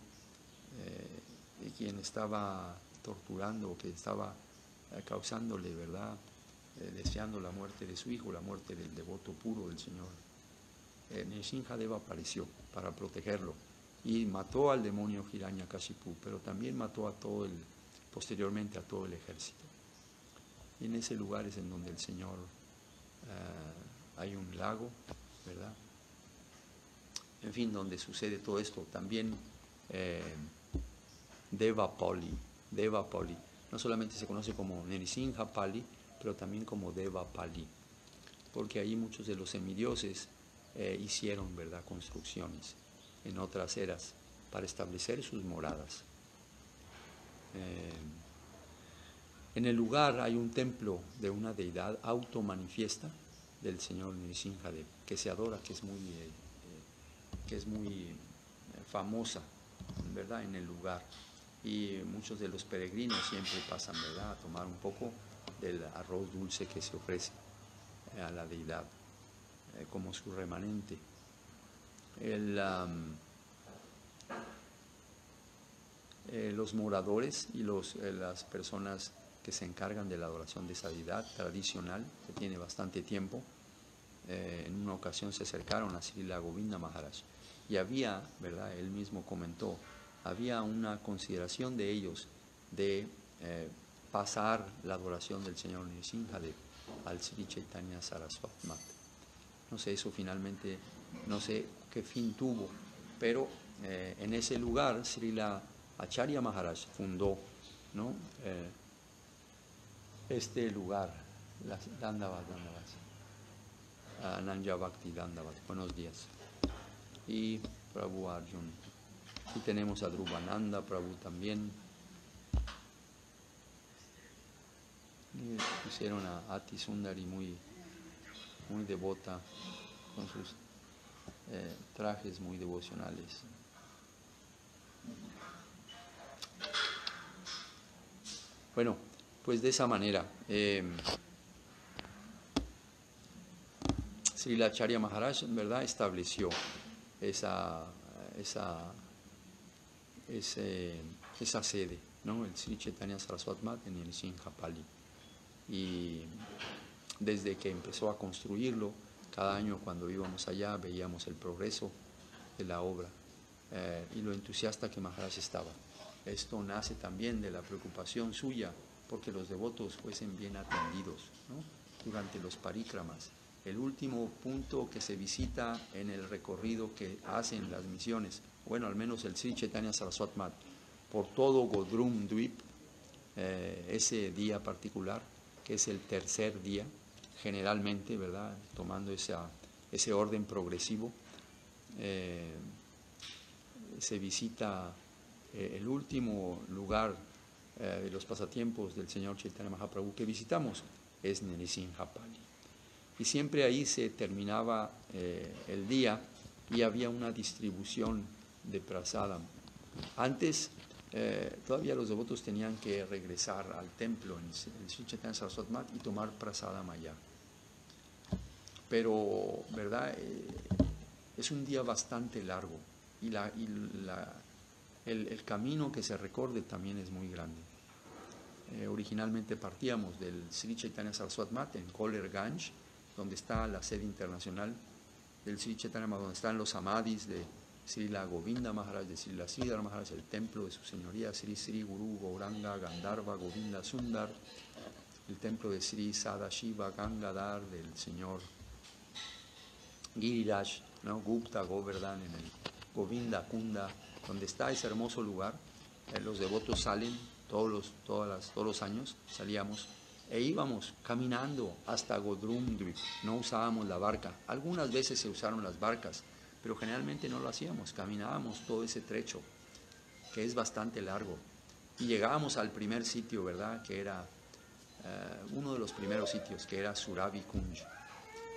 y quien estaba torturando, que estaba causándole, ¿verdad?, deseando la muerte de su hijo, la muerte del devoto puro del Señor. Nrsimhadev apareció para protegerlo y mató al demonio Hiranyakashipu, pero también mató posteriormente a todo el ejército. Y en ese lugar es en donde el Señor, hay un lago, ¿verdad?, en fin, donde sucede todo esto. También Devapali, no solamente se conoce como Nrsimhapali, pero también como Devapali. porque ahí muchos de los semidioses hicieron, ¿verdad?, construcciones en otras eras para establecer sus moradas. En el lugar hay un templo de una deidad automanifiesta del señor Nrsimhadev, que se adora, que es muy famosa, ¿verdad?, en el lugar. Y muchos de los peregrinos siempre pasan, ¿verdad?, a tomar un poco del arroz dulce que se ofrece a la deidad como su remanente. Los moradores y las personas que se encargan de la adoración de esa deidad tradicional, que tiene bastante tiempo, en una ocasión se acercaron a Srila Govinda Maharaj y había, ¿verdad?, él mismo comentó, había una consideración de ellos de pasar la adoración del señor Nrsimhadev al Sri Chaitanya Saraswati Mat. No sé, eso finalmente, no sé qué fin tuvo, pero en ese lugar Srila Acharya Maharaj fundó, ¿no?, este lugar, Dandavat, Ananya Bhakti Dandavat. Buenos días. Y Prabhu Arjun. Y tenemos a Dhruvananda Prabhu también. Y pusieron a Ati Sundari muy devota, con sus trajes muy devocionales. Bueno, pues de esa manera, Srila Acharya Maharaj, en verdad, estableció esa sede, ¿no?, el Sri Chaitanya Saraswati Mat en Nrsimhapali. Y desde que empezó a construirlo, cada año cuando íbamos allá veíamos el progreso de la obra y lo entusiasta que Maharaj estaba. Esto nace también de la preocupación suya porque los devotos fuesen bien atendidos, ¿no?, durante los parikramas. El último punto que se visita en el recorrido que hacen las misiones, bueno, al menos el Sri Chaitanya Saraswati Mat, por todo Godrum Dvip, ese día particular, que es el tercer día, generalmente, ¿verdad?, tomando ese orden progresivo, se visita el último lugar de los pasatiempos del señor Chaitanya Mahaprabhu que visitamos, es Nrsimhapali. Y siempre ahí se terminaba el día y había una distribución de prasadam. Antes, todavía los devotos tenían que regresar al templo en el Sri Chaitanya Saraswati Mat y tomar prasadam allá. Pero, ¿verdad?, es un día bastante largo y el camino que se recorre también es muy grande. Originalmente partíamos del Sri Chaitanya Saraswati Mat en Kolerganj, donde está la sede internacional del Sri Chaitanya Mat, donde están los samadhis de Srila Govinda Maharaj, de Srila Sridhar Maharaj, el templo de su señoría Sri Sri Guru Gauranga Gandharva Govinda Sundar, el templo de Sri Sadashiva Gangadhar del señor Giriraj, ¿no?, Gupta Govardhan, en el Govinda Kunda, donde está ese hermoso lugar. Los devotos salen todos los años, salíamos e íbamos caminando hasta Godrum Dvip. No usábamos la barca. Algunas veces se usaron las barcas, pero generalmente no lo hacíamos. Caminábamos todo ese trecho, que es bastante largo. Y llegábamos al primer sitio, ¿verdad?, que era uno de los primeros sitios, que era Surabhi Kunj.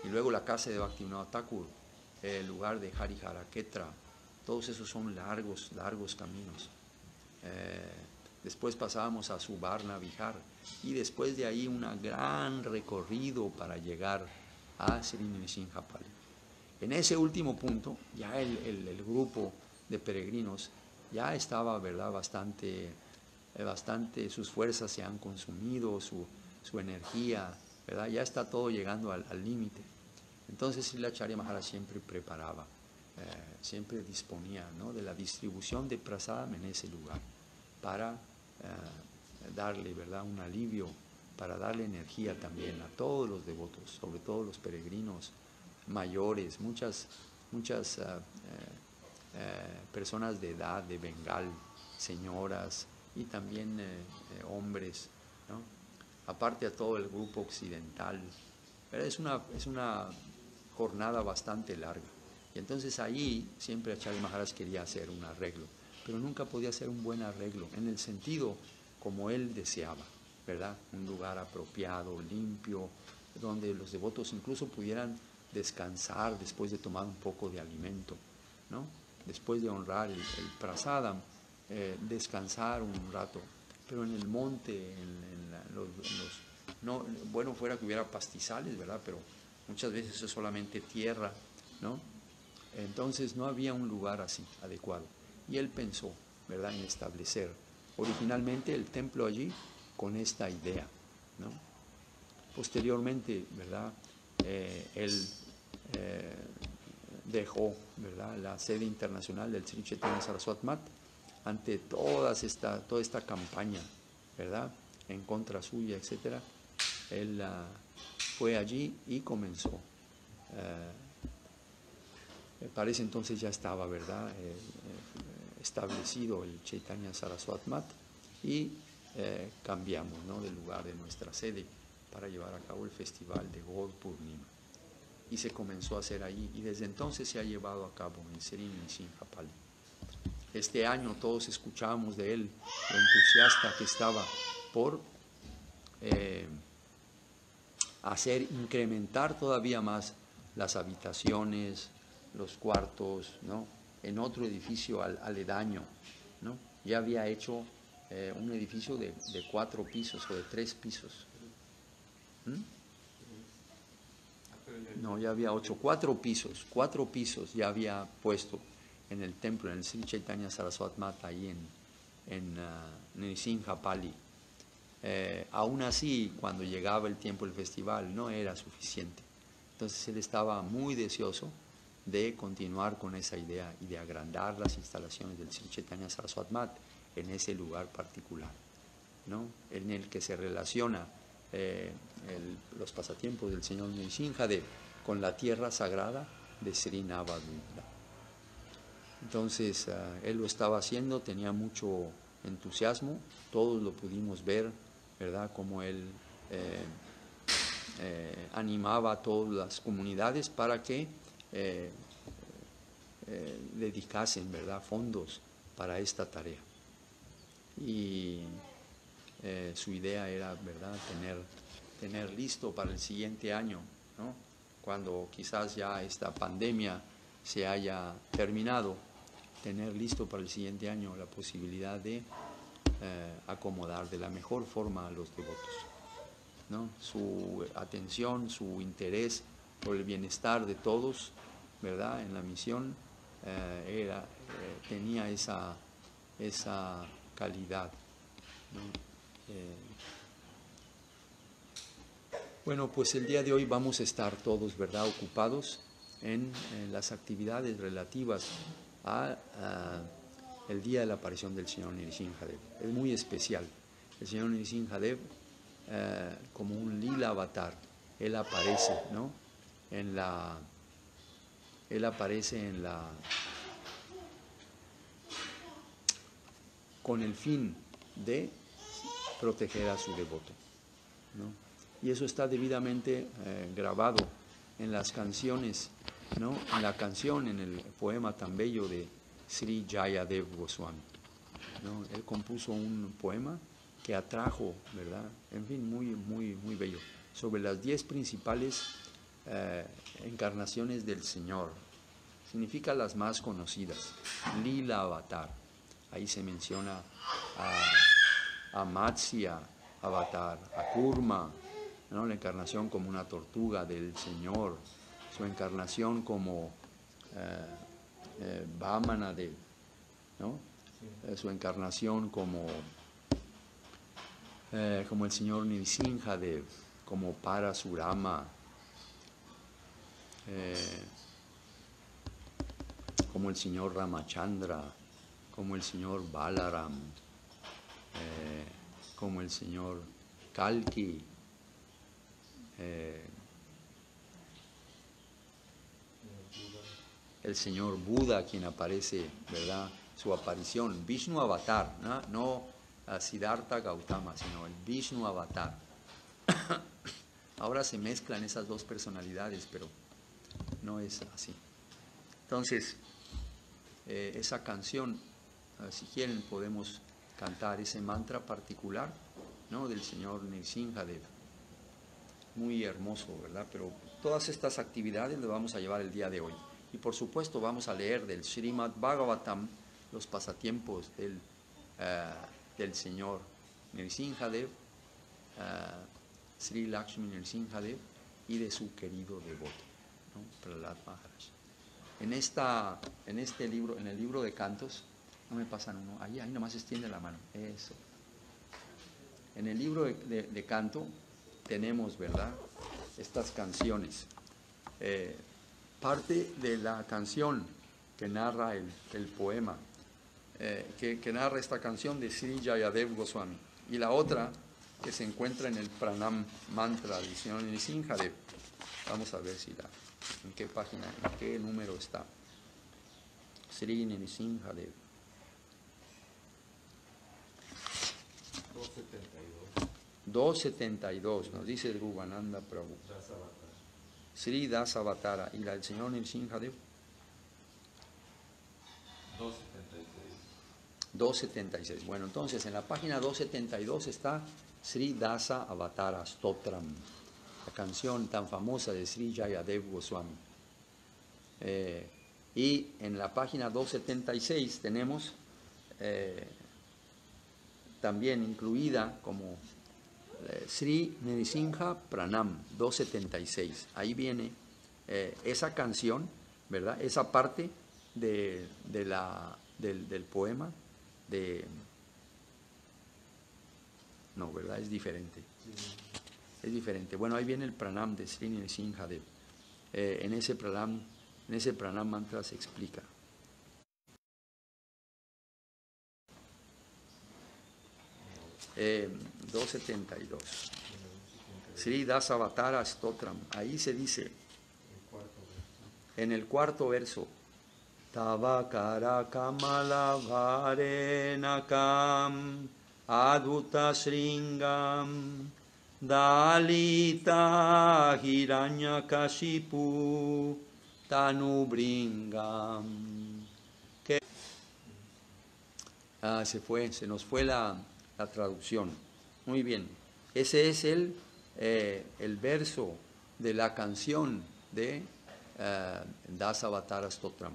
Y luego la casa de Bhaktivinoda Thakur, el lugar de Harihara Ketra. Todos esos son largos caminos. Después pasábamos a Subarna Vihar y después de ahí un gran recorrido para llegar a Sri Nrsimhapali. En ese último punto, ya el grupo de peregrinos ya estaba, ¿verdad?, bastante, sus fuerzas se han consumido, su energía, ¿verdad?, ya está todo llegando al límite. Entonces Srila Acharya Maharaj siempre preparaba, siempre disponía, ¿no?, de la distribución de prasadam en ese lugar para darle, ¿verdad?, un alivio, para darle energía también a todos los devotos, sobre todo los peregrinos mayores, muchas personas de edad de Bengal, señoras y también hombres, ¿no?, aparte a todo el grupo occidental, ¿verdad? Es una jornada bastante larga. Y entonces ahí siempre Acharya Maharaj quería hacer un arreglo, pero nunca podía hacer un buen arreglo, en el sentido como él deseaba, ¿verdad? Un lugar apropiado, limpio, donde los devotos incluso pudieran descansar después de tomar un poco de alimento, ¿no? Después de honrar el prasadam, descansar un rato, pero en el monte, no, bueno fuera que hubiera pastizales, ¿verdad? Pero muchas veces es solamente tierra, ¿no? Entonces no había un lugar así adecuado. Y él pensó, ¿verdad?, en establecer originalmente el templo allí con esta idea, ¿no? Posteriormente, ¿verdad?, él dejó, ¿verdad?, la sede internacional del Sri Chaitanya Saraswati Math ante toda esta campaña, ¿verdad?, en contra suya, etc. Él fue allí y comenzó. Para ese entonces ya estaba, ¿verdad?, establecido el Chaitanya Saraswati Math y cambiamos, ¿no?, del lugar de nuestra sede para llevar a cabo el festival de Gaur Purnima. Y se comenzó a hacer allí, y desde entonces se ha llevado a cabo en Sri Nrsimhapali. Este año todos escuchábamos de él, lo entusiasta que estaba por incrementar todavía más las habitaciones, los cuartos, ¿no?, en otro edificio aledaño, ¿no? Ya había hecho un edificio de 4 pisos o de 3 pisos. No, ya había 4 pisos ya había puesto en el templo, en el Sri Chaitanya Saraswati Math, ahí en Nrsimhapali. Aún así, cuando llegaba el tiempo del festival, no era suficiente. Entonces él estaba muy deseoso de continuar con esa idea y de agrandar las instalaciones del Sri Chaitanya Saraswati Math en ese lugar particular, ¿no?, en el que se relaciona los pasatiempos del señor Nrsimhadev con la tierra sagrada de Sri Navadvipra. Entonces él lo estaba haciendo, tenía mucho entusiasmo, todos lo pudimos ver, ¿verdad?, como él animaba a todas las comunidades para que dedicasen, ¿verdad?, fondos para esta tarea. Y su idea era, ¿verdad?, tener listo para el siguiente año, ¿no?, cuando quizás ya esta pandemia se haya terminado, tener listo para el siguiente año la posibilidad de acomodar de la mejor forma a los devotos, ¿no? Su atención, su interés por el bienestar de todos, ¿verdad?, en la misión tenía esa calidad, ¿no? Bueno, pues el día de hoy vamos a estar todos, ¿verdad?, ocupados en las actividades relativas a el día de la aparición del señor Nrsimhadev. Es muy especial. El señor Nrsimhadev, como un lila avatar, él aparece, ¿no?, con el fin de proteger a su devoto, ¿no? Y eso está debidamente grabado en las canciones, ¿no?, en el poema tan bello de Sri Jayadev Goswami, ¿no? Él compuso un poema que atrajo, ¿verdad?, en fin, muy, muy, muy bello, sobre las 10 principales encarnaciones del Señor. Significa las más conocidas. Lila Avatar. Ahí se menciona a Matsya Avatar, a Kurma, ¿no?, la encarnación como una tortuga del Señor, su encarnación como Vamanadev, ¿no?, su encarnación como el señor Nrsimhadev, como Parasurama, como el señor Ramachandra, como el señor Balaram, como el señor Kalki, el señor Buda, quien aparece, ¿verdad?, su aparición, Vishnu Avatar, no Siddhartha Gautama, sino el Vishnu Avatar. ahora se mezclan esas dos personalidades, pero no es así. Entonces, esa canción, si quieren podemos cantar ese mantra particular, ¿no?, del señor Nrsimhadev. Muy hermoso, ¿verdad? Pero todas estas actividades las vamos a llevar el día de hoy. Y por supuesto vamos a leer del Srimad Bhagavatam los pasatiempos del señor Nrsimhadev, Sri Lakshmi Nrsimhadev, y de su querido devoto, ¿no?, Prahlad Maharaj. En este libro, en el libro de cantos, no me pasan uno, ahí nomás extiende la mano, eso. En el libro de canto tenemos, ¿verdad?, estas canciones. Parte de la canción que narra el poema, que narra esta canción de Sri Jayadev Goswami, y la otra que se encuentra en el Pranam Mantra del señor Nrsimhadev. Vamos a ver en qué página, en qué número está. Sri Nrsimhadev. 272, nos dice el Rubananda Prabhu. Sri Dasavatara. ¿Y la del señor Nrsimhadev? 276. Bueno, entonces en la página 272 está Sri Dasa Avatara Stotram, la canción tan famosa de Sri Jayadev Goswami. Y en la página 276 tenemos también incluida como Sri Nrsimha Pranam 276. Ahí viene esa canción, ¿verdad? Esa parte del poema no, ¿verdad? Es diferente. Es diferente. Bueno, ahí viene el Pranam de Sri Nrsimhadev. En ese Pranam mantra se explica. Eh, 272. Sri Dasavatara Stotram. Ahí se dice, en el cuarto verso, Tavakara Kamala Varenakam Adhuta Sringam Dalita Hiranyakashipu Tanubringam. Se nos fue la traducción. Muy bien. Ese es el verso de la canción de Dasavatara Stotram.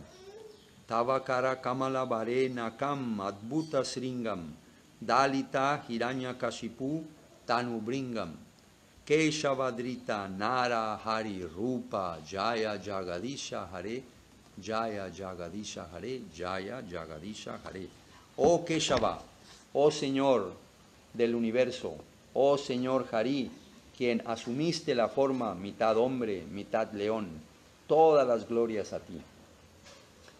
Tavakara Kamala Varenakam Adbhuta Sringam Dalita Hiranyakashipu Tanubringam Keshavadrita Nara Hari Rupa Jaya Jagadisha Hare Jaya Jagadisha Hare Jaya Jagadisha Hare. Oh Keshava, oh Señor del universo, oh Señor Hari, quien asumiste la forma mitad hombre, mitad león, todas las glorias a ti.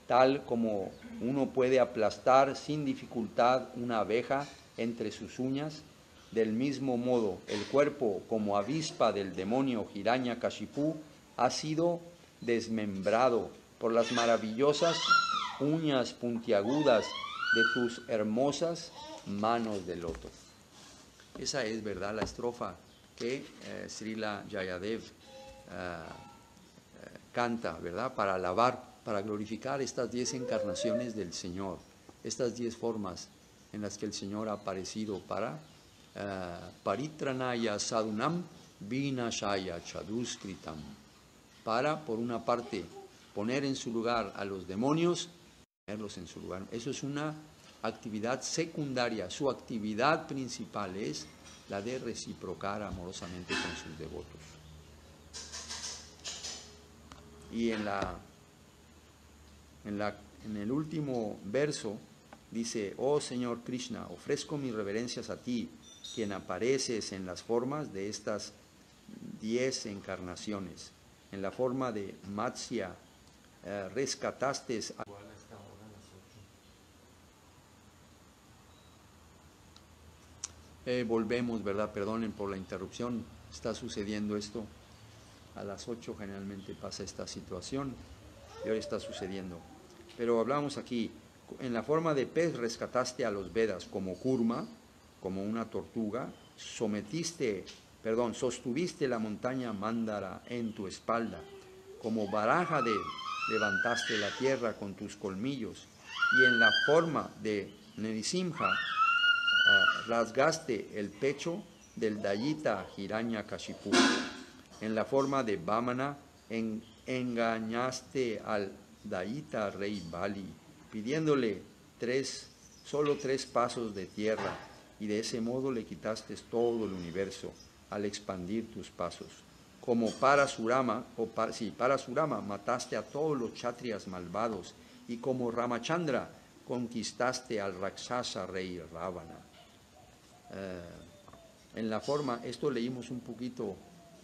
Tal como uno puede aplastar sin dificultad una abeja entre sus uñas, del mismo modo el cuerpo como avispa del demonio Hiranyakashipu ha sido desmembrado por las maravillosas uñas puntiagudas de tus hermosas manos de loto. Esa es, ¿verdad?, la estrofa que Srila Jayadev canta, ¿verdad?, para alabar, para glorificar estas 10 encarnaciones del Señor, estas 10 formas en las que el Señor ha aparecido para Paritranaya Sadhunam Vinashaya Chaduskritam, para, por una parte, poner en su lugar a los demonios, ponerlos en su lugar. Eso es una actividad secundaria. Su actividad principal es la de reciprocar amorosamente con sus devotos. Y en el último verso dice: oh Señor Krishna, ofrezco mis reverencias a ti, quien apareces en las formas de estas 10 encarnaciones. En la forma de Matsya, rescataste a... volvemos, ¿verdad? Perdonen por la interrupción, está sucediendo esto. A las 8 generalmente pasa esta situación y hoy está sucediendo. Pero hablamos aquí, en la forma de pez rescataste a los Vedas como Kurma, como una tortuga, sometiste sostuviste la montaña Mándara en tu espalda, como baraja levantaste la tierra con tus colmillos, y en la forma de Nrisimha rasgaste el pecho del Dayita Hiranyakashipu. En la forma de Vamana engañaste al Dayita rey Bali, pidiéndole solo 3 pasos de tierra, y de ese modo le quitaste todo el universo al expandir tus pasos. Como Parasurama mataste a todos los kshatriyas malvados, y como Ramachandra conquistaste al Rakshasa rey Ravana. En la forma, esto leímos un poquito,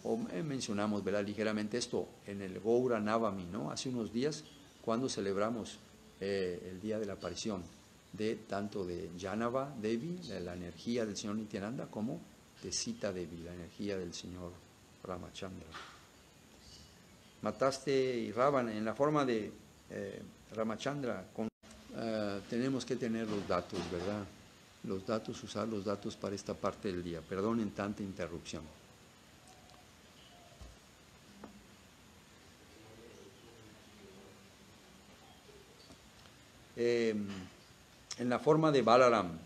o mencionamos, ¿verdad?, ligeramente esto en el Gaura Navami, ¿no?, hace unos días, cuando celebramos el día de la aparición tanto de Janava Devi, la energía del Señor Nityananda, como de Sita Devi, la energía del Señor Ramachandra. Mataste Ravana en la forma de Ramachandra. Tenemos que tener los datos, ¿verdad? Usar los datos para esta parte del día. Perdonen tanta interrupción. En la forma de Balaram,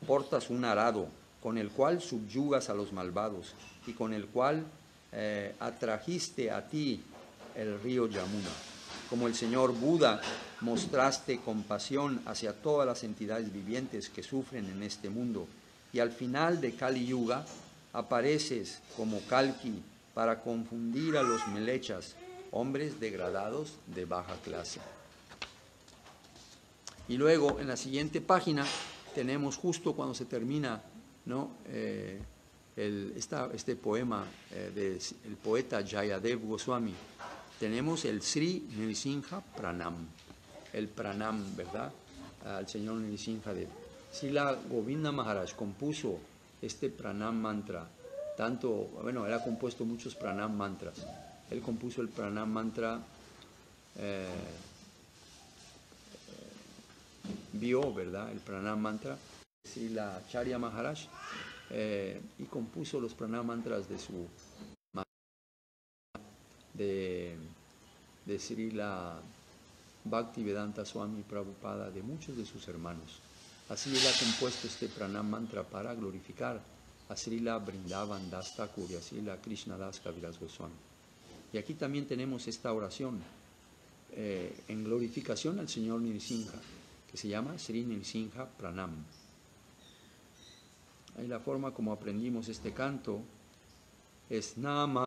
portas un arado con el cual subyugas a los malvados y con el cual atrajiste a ti el río Yamuna. Como el Señor Buda, mostraste compasión hacia todas las entidades vivientes que sufren en este mundo, y al final de Kali Yuga apareces como Kalki para confundir a los melechas, hombres degradados de baja clase. Y luego, en la siguiente página, tenemos justo cuando se termina, ¿no?, este poema del poeta Jayadev Goswami, tenemos el Sri Nrisimha Pranam, el Pranam, ¿verdad?, al señor Nrisimha Dev. Srila Govinda Maharaj compuso este Pranam mantra, él ha compuesto muchos Pranam mantras. Él compuso el Pranam mantra, vio, ¿verdad?, el Pranam mantra, Srila Acharya Maharaj, y compuso los Pranam mantras de su de Srila Bhaktivedanta Swami Prabhupada, de muchos de sus hermanos. Así él ha compuesto este Pranam mantra para glorificar a Srila Vrindavan Das Thakur y a Srila Krishnadas Kaviraj Goswami. Y aquí también tenemos esta oración en glorificación al Señor Nrisimha, que se llama Sri Nrisimha Pranam. Ahí la forma como aprendimos este canto es Nama.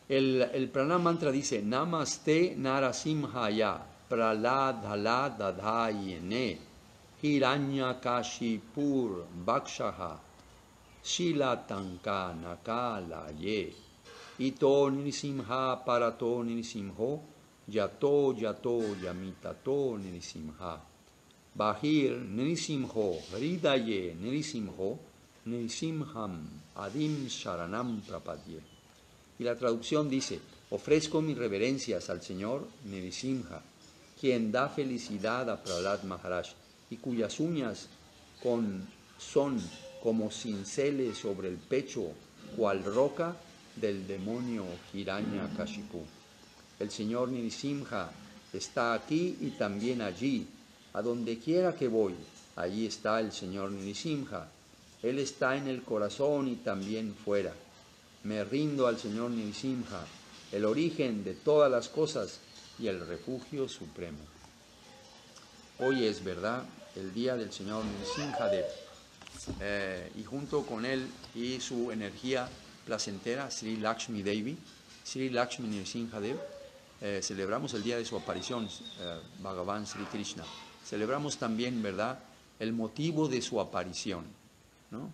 El Pranam mantra dice: Namaste Narasimhaya Praladhaladadhayene Hiranyakashipur Bhakshaha Shilatanka Nakalaye Ito Nrisimha Parato Nrisimho Yato Yamitato Nrisimha Bahir Nrisimho Hridaye Nrisimho Nrisimham Adim Sharanam Prapadye. Y la traducción dice: ofrezco mis reverencias al Señor Nrisimha, quien da felicidad a Prahlad Maharaj y cuyas uñas son como cinceles sobre el pecho, cual roca del demonio Hiranyakashipu. El Señor Nrisimha está aquí y también allí. A donde quiera que voy, allí está el Señor Nrisimha. Él está en el corazón y también fuera. Me rindo al Señor Nrisimha, el origen de todas las cosas y el refugio supremo. Hoy es, ¿verdad?, el día del Señor Nrisimha Dev. Y junto con él y su energía placentera, Sri Lakshmi Devi, Sri Lakshmi Nrisimha Dev, celebramos el día de su aparición, Bhagavan Sri Krishna. Celebramos también, ¿verdad?, el motivo de su aparición, ¿no?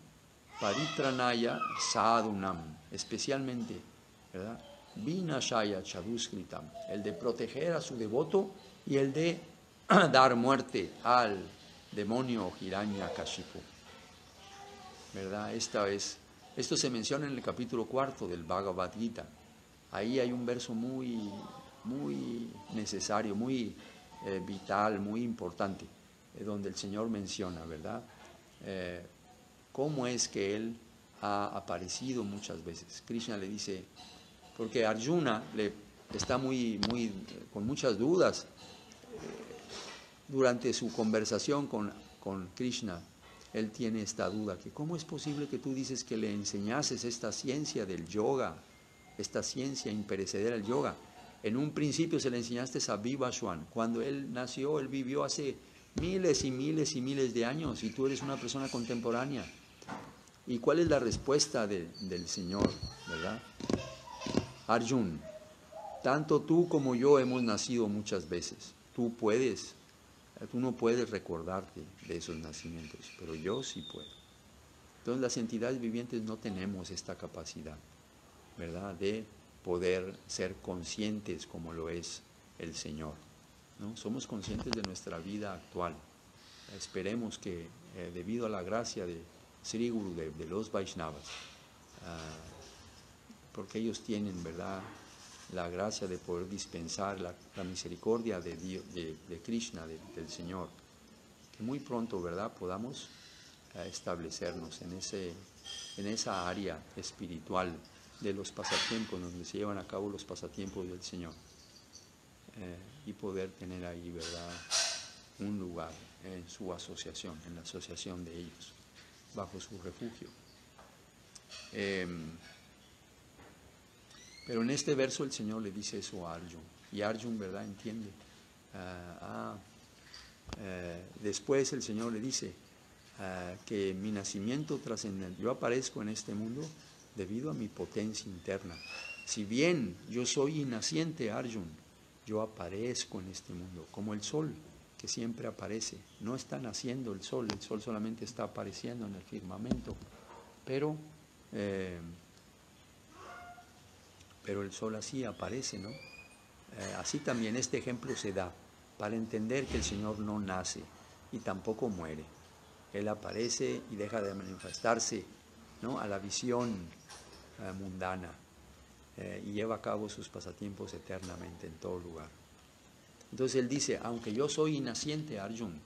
Paritranaya sadhunam, especialmente, ¿verdad?, Vinashaya chaduskritam, el de proteger a su devoto y el de dar muerte al demonio Hiranyakashipu, ¿verdad? Esto se menciona en el capítulo 4 del Bhagavad Gita. Ahí hay un verso muy muy necesario, muy vital, muy importante, donde el Señor menciona, ¿verdad? Cómo es que Él ha aparecido muchas veces. Krishna le dice, porque Arjuna está con muchas dudas durante su conversación con Krishna. Él tiene esta duda, que cómo es posible que tú dices que le enseñases esta ciencia del yoga, esta ciencia imperecedera del yoga. En un principio se le enseñaste a Vivaswan. Cuando él nació, él vivió hace miles y miles y miles de años y tú eres una persona contemporánea. ¿Y cuál es la respuesta del Señor, verdad? Arjun, tanto tú como yo hemos nacido muchas veces. Tú no puedes recordarte de esos nacimientos, pero yo sí puedo. Entonces las entidades vivientes no tenemos esta capacidad, ¿verdad?, de poder ser conscientes como lo es el Señor, ¿no? Somos conscientes de nuestra vida actual. Esperemos que debido a la gracia de Sri Gurudev, de los Vaishnavas, porque ellos tienen, ¿verdad?, la gracia de poder dispensar la misericordia de Dios, de Krishna, del Señor, que muy pronto, ¿verdad?, podamos establecernos en esa área espiritual de los pasatiempos, donde se llevan a cabo los pasatiempos del Señor, y poder tener ahí, ¿verdad?, un lugar en su asociación, en la asociación de ellos, bajo su refugio. Pero en este verso el Señor le dice eso a Arjun, y Arjun, ¿verdad?, entiende. Después el Señor le dice que mi nacimiento trascendente, yo aparezco en este mundo debido a mi potencia interna. Si bien yo soy innaciente, Arjun, yo aparezco en este mundo como el sol que siempre aparece. No está naciendo el sol solamente está apareciendo en el firmamento, pero el sol así aparece, ¿no? Así también este ejemplo se da para entender que el Señor no nace y tampoco muere. Él aparece y deja de manifestarse, ¿no?, a la visión mundana, y lleva a cabo sus pasatiempos eternamente en todo lugar. Entonces él dice, aunque yo soy innaciente, Arjun,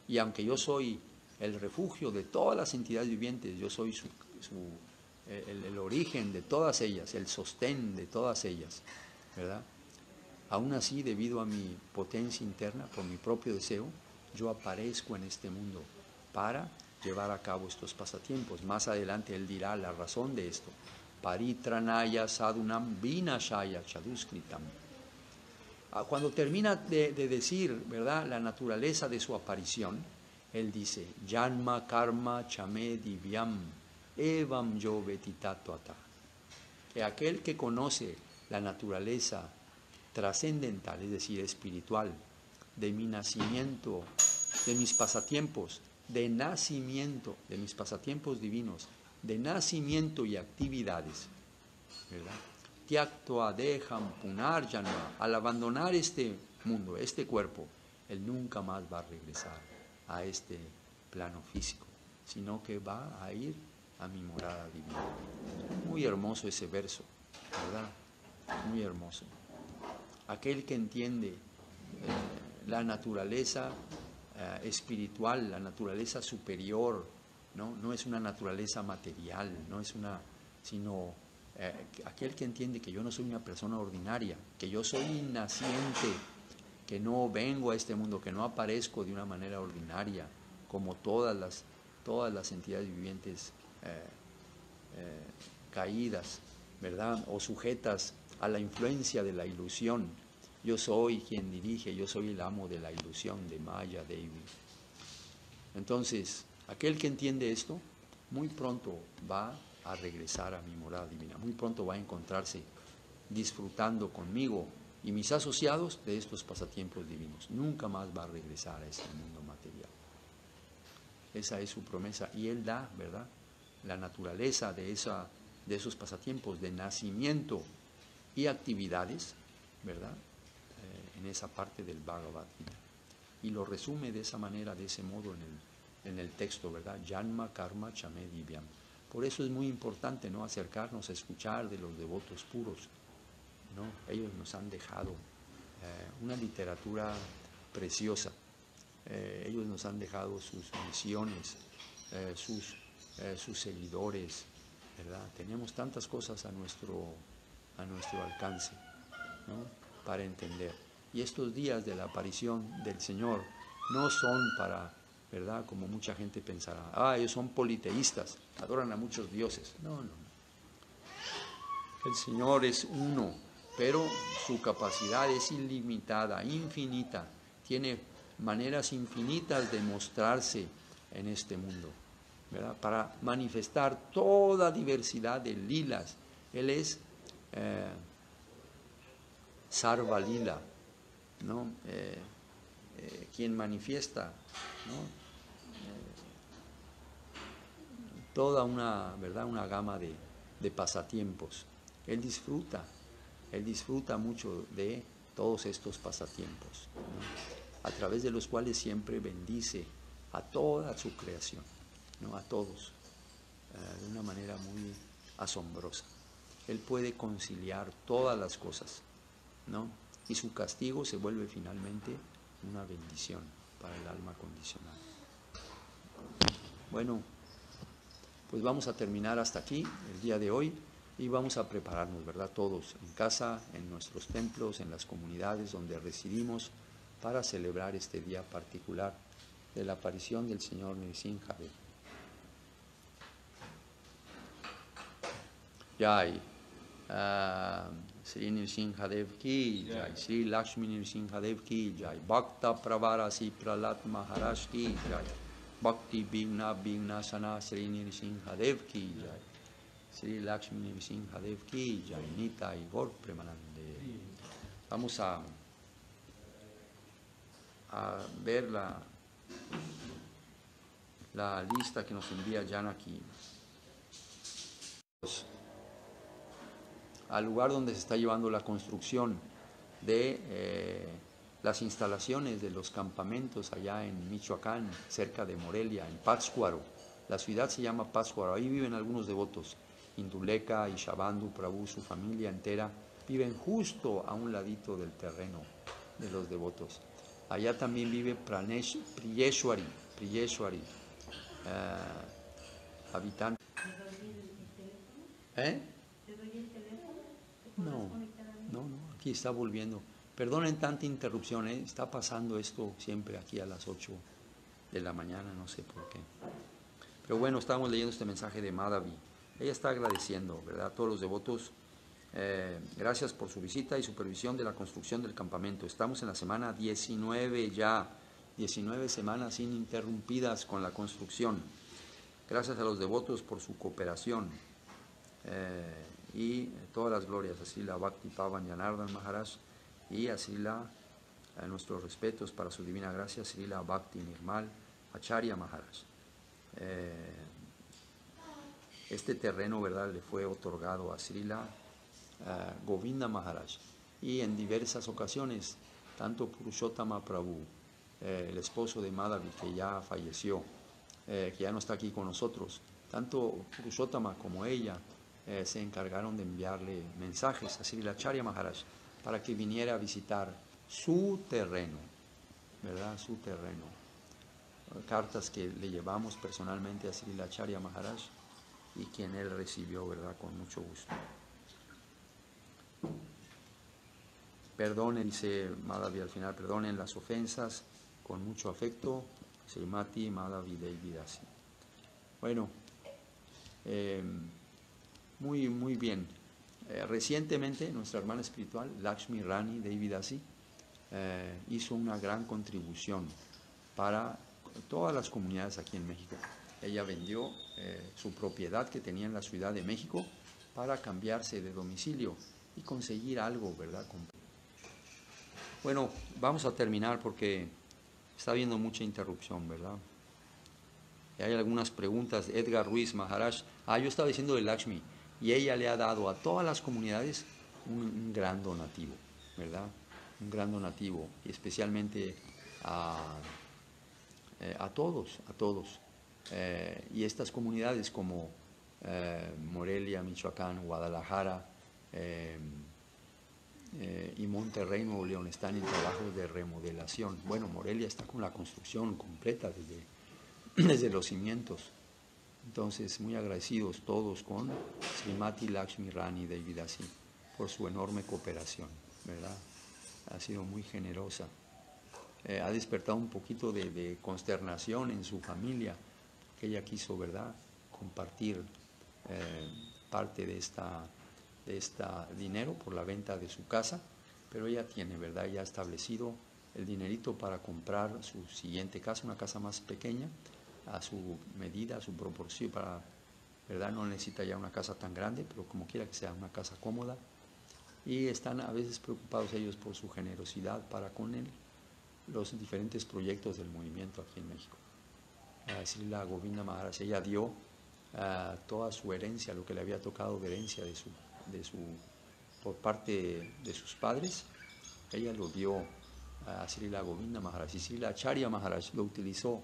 y aunque yo soy el refugio de todas las entidades vivientes, yo soy el origen de todas ellas, el sostén de todas ellas, ¿verdad? Aún así, debido a mi potencia interna, por mi propio deseo, yo aparezco en este mundo para llevar a cabo estos pasatiempos. Más adelante él dirá la razón de esto. Paritranaya sadhunam vinashaya chaduskritam. Cuando termina de decir, ¿verdad?, la naturaleza de su aparición, él dice, Janma karma chame divyam evam yo vetitatuata. Que aquel que conoce la naturaleza trascendental, es decir, espiritual, de mi nacimiento, de mis pasatiempos, de mis pasatiempos divinos, de nacimiento y actividades, ¿verdad? Tyaktua dejam punarjanma, al abandonar este mundo, este cuerpo, él nunca más va a regresar a este plano físico, sino que va a ir a mi morada divina. Muy hermoso ese verso, ¿verdad? Muy hermoso. Aquel que entiende la naturaleza espiritual, la naturaleza superior, no es una naturaleza material, sino aquel que entiende que yo no soy una persona ordinaria, que yo soy innaciente, que no vengo a este mundo, que no aparezco de una manera ordinaria, como todas las entidades vivientes caídas, ¿verdad?, o sujetas a la influencia de la ilusión. Yo soy quien dirige, yo soy el amo de la ilusión de Maya Devi. Entonces, aquel que entiende esto, muy pronto va a regresar a mi morada divina, muy pronto va a encontrarse disfrutando conmigo y mis asociados de estos pasatiempos divinos. Nunca más va a regresar a este mundo material. Esa es su promesa. Y él da, ¿verdad?, la naturaleza de esos pasatiempos de nacimiento y actividades, ¿verdad?, en esa parte del Bhagavad Gita. Y lo resume de esa manera, de ese modo en el texto, ¿verdad? Janma karma chame divyam. Por eso es muy importante, ¿no?, acercarnos a escuchar de los devotos puros, ¿no? Ellos nos han dejado una literatura preciosa. Ellos nos han dejado sus misiones, sus seguidores, ¿verdad? Tenemos tantas cosas a nuestro alcance, ¿no? Para entender. Y estos días de la aparición del Señor no son para, ¿verdad? Como mucha gente pensará, ellos son politeístas, adoran a muchos dioses. No. El Señor es uno, pero su capacidad es ilimitada, infinita. Tiene maneras infinitas de mostrarse en este mundo, ¿verdad? Para manifestar toda diversidad de lilas. Él es Sarva Lila, ¿no? Quien manifiesta, ¿no? Toda una, ¿verdad? Una gama de pasatiempos. Él disfruta mucho de todos estos pasatiempos, ¿no? A través de los cuales siempre bendice a toda su creación, ¿no? A todos, de una manera muy asombrosa. Él puede conciliar todas las cosas, ¿no? Y su castigo se vuelve finalmente una bendición para el alma condicionada. Bueno, pues vamos a terminar hasta aquí el día de hoy y vamos a prepararnos, ¿verdad? Todos en casa, en nuestros templos, en las comunidades donde residimos, para celebrar este día particular de la aparición del Señor Nrsimhadev. Jai Sri Nrsimhadev ki Jai, Sri Lakshmi Nrsimhadev ki Jai, Bhakta Pravarasi Pralat Maharaj ki Jai, Bhakti Bhigna Bhignasana Sri Nrsimhadev ki Jai, Sri Lakshmi Nrsimhadev ki Jai, Nitai Gaur Premanande. Vamos a ver la lista que nos envía Janaki al lugar donde se está llevando la construcción de las instalaciones de los campamentos allá en Michoacán, cerca de Morelia, en Pátzcuaro. La ciudad se llama Pátzcuaro, ahí viven algunos devotos. Induleka y Shabandu Prabhu, su familia entera, viven justo a un ladito del terreno de los devotos. Allá también vive Priyeshwari, habitante. ¿Te doy el teléfono? No, aquí está volviendo. Perdonen tanta interrupción, está pasando esto siempre aquí a las 8 de la mañana, no sé por qué. Pero bueno, estábamos leyendo este mensaje de Madhavi. Ella está agradeciendo, ¿verdad?, a todos los devotos. Gracias por su visita y supervisión de la construcción del campamento. Estamos en la semana 19 ya, 19 semanas ininterrumpidas con la construcción. Gracias a los devotos por su cooperación. Y todas las glorias a Srila Bhakti Pavan Janardhan Maharaj y a Srila, nuestros respetos para su divina gracia, Srila Bhakti Nirmal Acharya Maharaj. Este terreno, ¿verdad?, le fue otorgado a Srila Govinda Maharaj, y en diversas ocasiones, tanto Purushottama Prabhu, el esposo de Madhavi, que ya falleció, que ya no está aquí con nosotros, tanto Purushottama como ella se encargaron de enviarle mensajes a Srila Acharya Maharaj para que viniera a visitar su terreno, ¿verdad?, su terreno. Cartas que le llevamos personalmente a Srila Acharya Maharaj y quien él recibió, ¿verdad?, con mucho gusto. Perdonen, dice Madhavi al final, perdonen las ofensas con mucho afecto, Srimati Madhavi Devidasi. Bueno, muy bien. Recientemente nuestra hermana espiritual, Lakshmi Rani Devidasi, hizo una gran contribución para todas las comunidades aquí en México. Ella vendió su propiedad que tenía en la Ciudad de México para cambiarse de domicilio y conseguir algo, ¿verdad? Bueno, vamos a terminar porque está habiendo mucha interrupción, ¿verdad? Y hay algunas preguntas. Edgar Ruiz Maharaj, yo estaba diciendo de Lakshmi, y ella le ha dado a todas las comunidades un gran donativo, ¿verdad? Un gran donativo, y especialmente a todos. Y estas comunidades como Morelia, Michoacán, Guadalajara, y Monterrey, Nuevo León, están en trabajos de remodelación. Bueno, Morelia está con la construcción completa desde los cimientos. Entonces, muy agradecidos todos con Srimati Lakshmi Rani Devidasi por su enorme cooperación, ¿verdad? Ha sido muy generosa. Ha despertado un poquito de consternación en su familia, que ella quiso, ¿verdad?, compartir parte de esta dinero por la venta de su casa, pero ella tiene, ¿verdad?, ya establecido el dinerito para comprar su siguiente casa, una casa más pequeña, a su medida, a su proporción, para, ¿verdad?, no necesita ya una casa tan grande, pero como quiera que sea una casa cómoda, y están a veces preocupados ellos por su generosidad para con él los diferentes proyectos del movimiento aquí en México. Srila Govinda Maharaj, ella dio toda su herencia, lo que le había tocado de herencia por parte de sus padres, ella lo dio a Srila Govinda Maharaj, y Srila Acharya Maharaj lo utilizó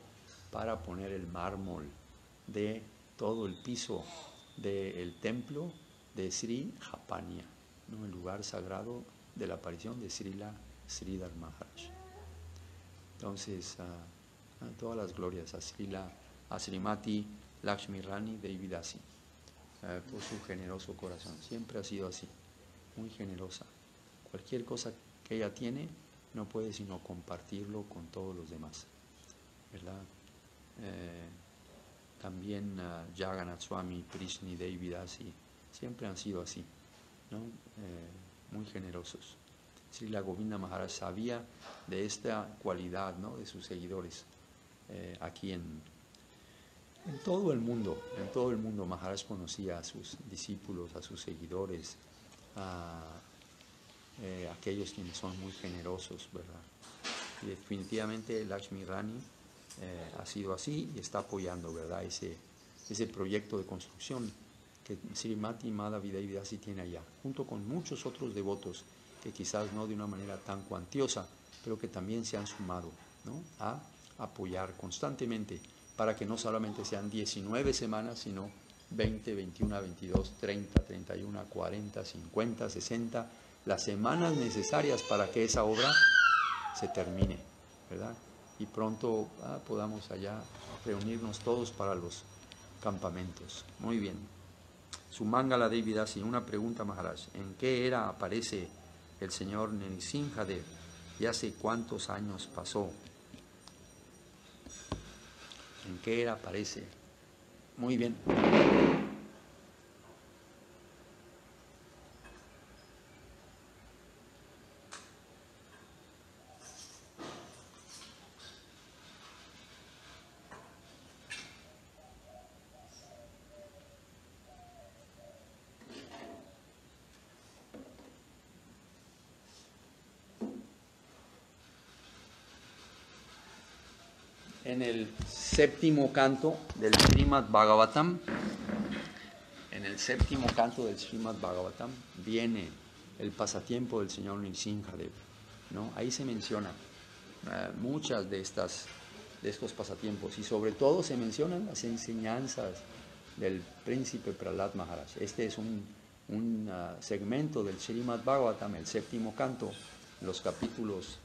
para poner el mármol de todo el piso del templo de Sri Japania, ¿no?, el lugar sagrado de la aparición de Srila Sridhar Maharaj. Entonces, todas las glorias a Srimati Lakshmi Rani Devidasi por su generoso corazón. Siempre ha sido así, muy generosa. Cualquier cosa que ella tiene, no puede sino compartirlo con todos los demás, ¿verdad? También Jagannath Swami, Prishni Devidasi, siempre han sido así, ¿no? Muy generosos. Srila Govinda Maharaj sabía de esta cualidad, ¿no?, de sus seguidores aquí en todo el mundo. En todo el mundo Maharaj conocía a sus discípulos, a sus seguidores, a aquellos quienes son muy generosos, ¿verdad? Y definitivamente Lakshmi Rani ha sido así y está apoyando, ¿verdad?, ese proyecto de construcción que Srimati Madhavi Devidasi tiene allá, junto con muchos otros devotos que quizás no de una manera tan cuantiosa, pero que también se han sumado, ¿no?, a apoyar constantemente, para que no solamente sean 19 semanas, sino 20, 21, 22, 30, 31, 40, 50, 60, las semanas necesarias para que esa obra se termine, ¿verdad? Y pronto podamos allá reunirnos todos para los campamentos. Muy bien. Sumangala Devidasi, una pregunta, Maharaj. ¿En qué era aparece el señor Nrsimhadev y hace cuántos años pasó? ¿En qué era aparece? Muy bien. En el séptimo canto del Srimad Bhagavatam, viene el pasatiempo del señor Nrsimhadev, ¿no? Ahí se menciona muchas de estos pasatiempos, y sobre todo se mencionan las enseñanzas del príncipe Prahlad Maharaj. Este es un segmento del Srimad Bhagavatam, el séptimo canto, los capítulos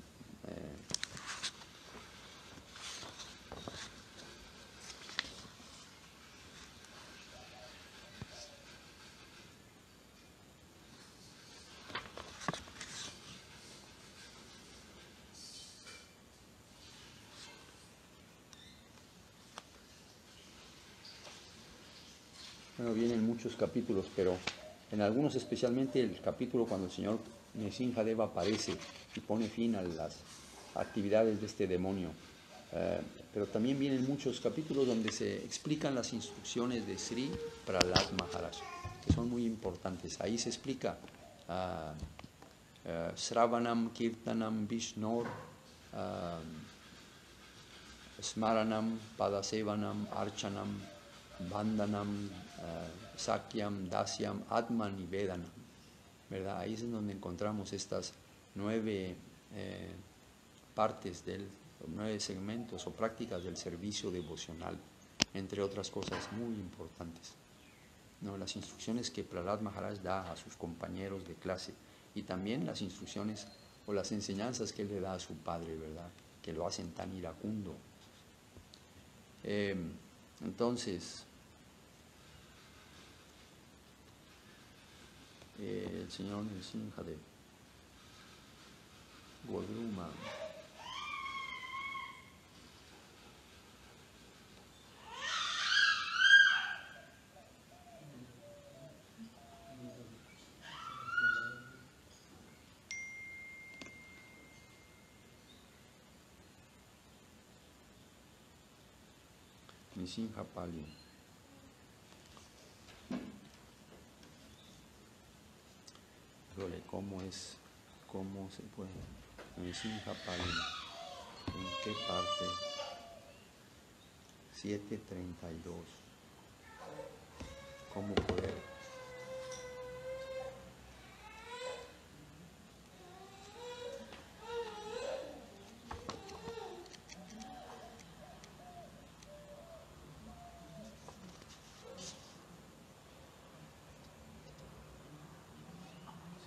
vienen muchos capítulos, pero en algunos, especialmente el capítulo cuando el señor Nrsimhadev aparece y pone fin a las actividades de este demonio. Pero también vienen muchos capítulos donde se explican las instrucciones de Sri Prahlad Maharaj, que son muy importantes. Ahí se explica Sravanam, Kirtanam, Vishnor, Smaranam, Padasevanam, Archanam, Bandhanam, Sakyam, Dasyam, Atman y Vedanam, ¿verdad? Ahí es donde encontramos estas 9 partes 9 segmentos o prácticas del servicio devocional, entre otras cosas muy importantes, ¿no? Las instrucciones que Prahlad Maharaj da a sus compañeros de clase, y también las instrucciones o las enseñanzas que él le da a su padre, ¿verdad? Que lo hacen tan iracundo. Entonces, el señor Nrsimhadev Godruma Nrsimhapali. Híjole, ¿cómo se puede? Nrsimhapali, ¿en qué parte? 732. ¿Cómo poder?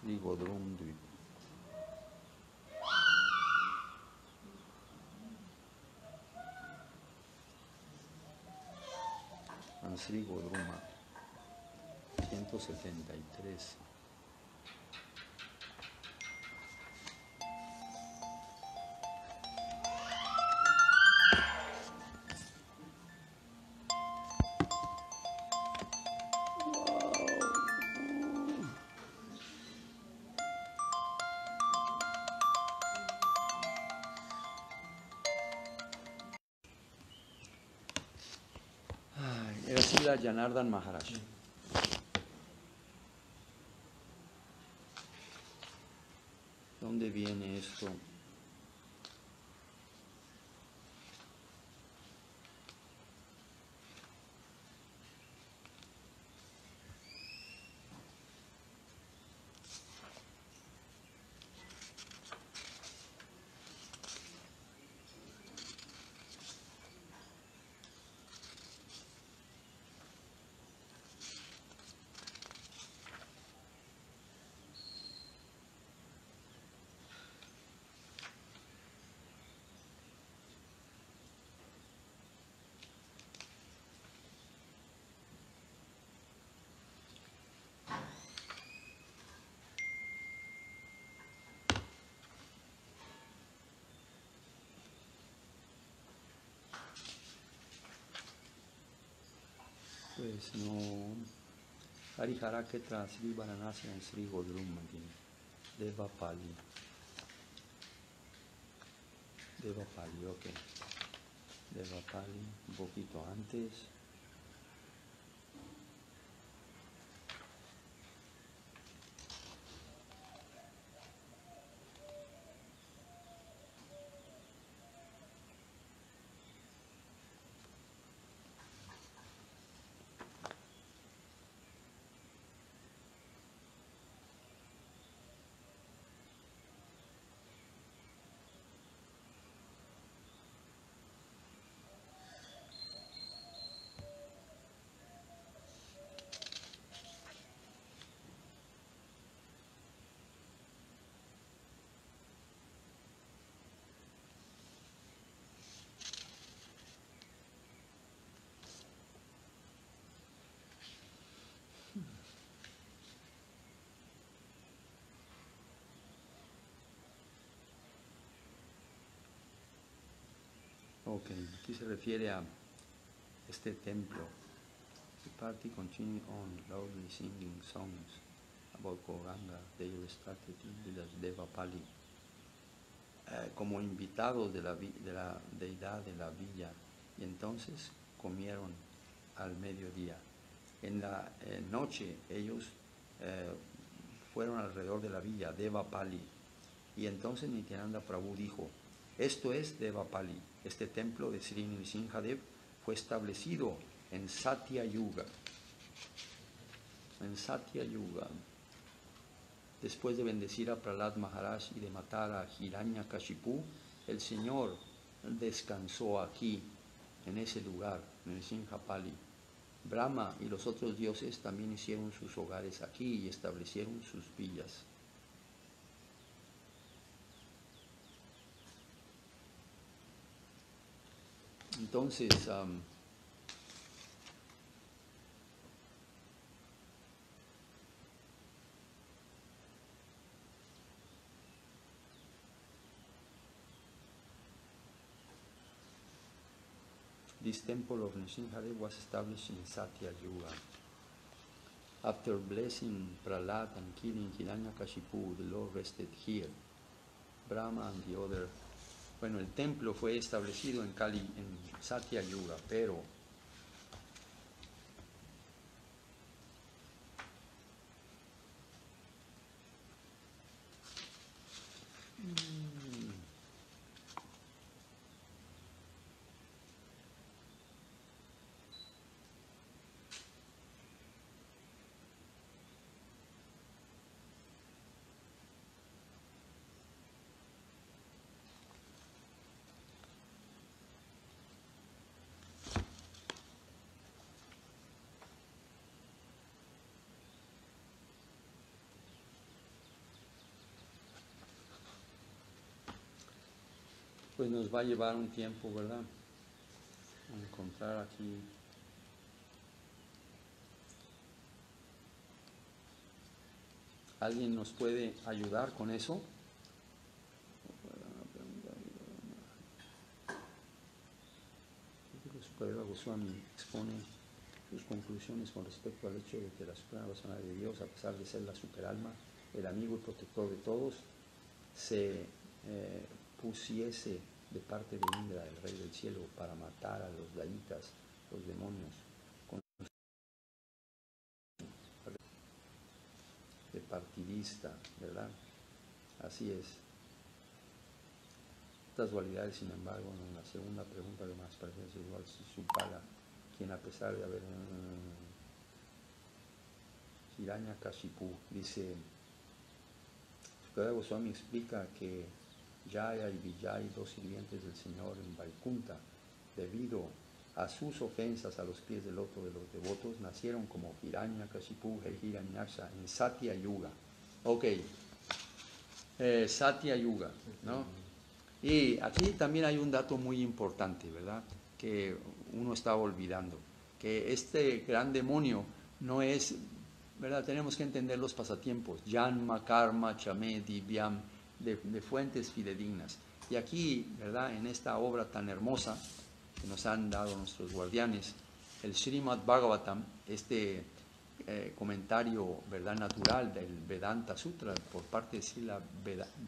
Sri Godrum Dvip. Sri Godruma 173. Era Srila Janardhan Maharaj. ¿Dónde viene esto? Pues no. Harihara Ketra Sri Varanasi en Sri Godrum aquí. Devapali. Devapali, ok. Devapali, un poquito antes. Ok, aquí se refiere a este templo. The party continued on loudly singing songs about Gauranga. They restarted in the Devapali. Como invitados de la deidad de la villa, y entonces comieron al mediodía. En la noche ellos fueron alrededor de la villa, Devapali, y entonces Nityananda Prabhu dijo: esto es Devapali, este templo de Sri Nrsimhadev fue establecido en Satya Yuga. En Satya Yuga. Después de bendecir a Prahlad Maharaj y de matar a Hiranyakashipu, el Señor descansó aquí, en ese lugar, en Nrsimhapali. Brahma y los otros dioses también hicieron sus hogares aquí y establecieron sus villas. Entonces, this temple of Nrsimhadev was established in Satya Yuga. After blessing Prahlad and killing Hiranyakashipu, the Lord rested here. Brahma and the other. Bueno, el templo fue establecido en Satya Yuga, pero pues nos va a llevar un tiempo, ¿verdad? A encontrar aquí. ¿Alguien nos puede ayudar con eso? El Sukadeva Goswami expone sus conclusiones con respecto al hecho de que la Suprema Persona de Dios, a pesar de ser la superalma, el amigo y protector de todos, se pusiese de parte de Indra, el rey del cielo, para matar a los daitas, los demonios, con de partidista, ¿verdad? Así es. Estas dualidades, sin embargo, en la segunda pregunta de más presencia igual Shishupala, quien a pesar de haber Hiranyakashipu, dice, Sukadeva Goswami explica que Jaya y Vijay, dos sirvientes del Señor en Vaikunta, debido a sus ofensas a los pies del loto de los devotos, nacieron como Hiranyakashipu e Hiranyaksha en Satya Yuga. Ok, Satya Yuga, ¿no? Y aquí también hay un dato muy importante, ¿verdad? Que uno está olvidando, que este gran demonio no es, ¿verdad? Tenemos que entender los pasatiempos, Janma, Karma, Chame, Divyam, de fuentes fidedignas. Y aquí, ¿verdad? En esta obra tan hermosa que nos han dado nuestros guardianes, el Srimad Bhagavatam, este comentario, ¿verdad? Natural del Vedanta Sutra por parte de Srila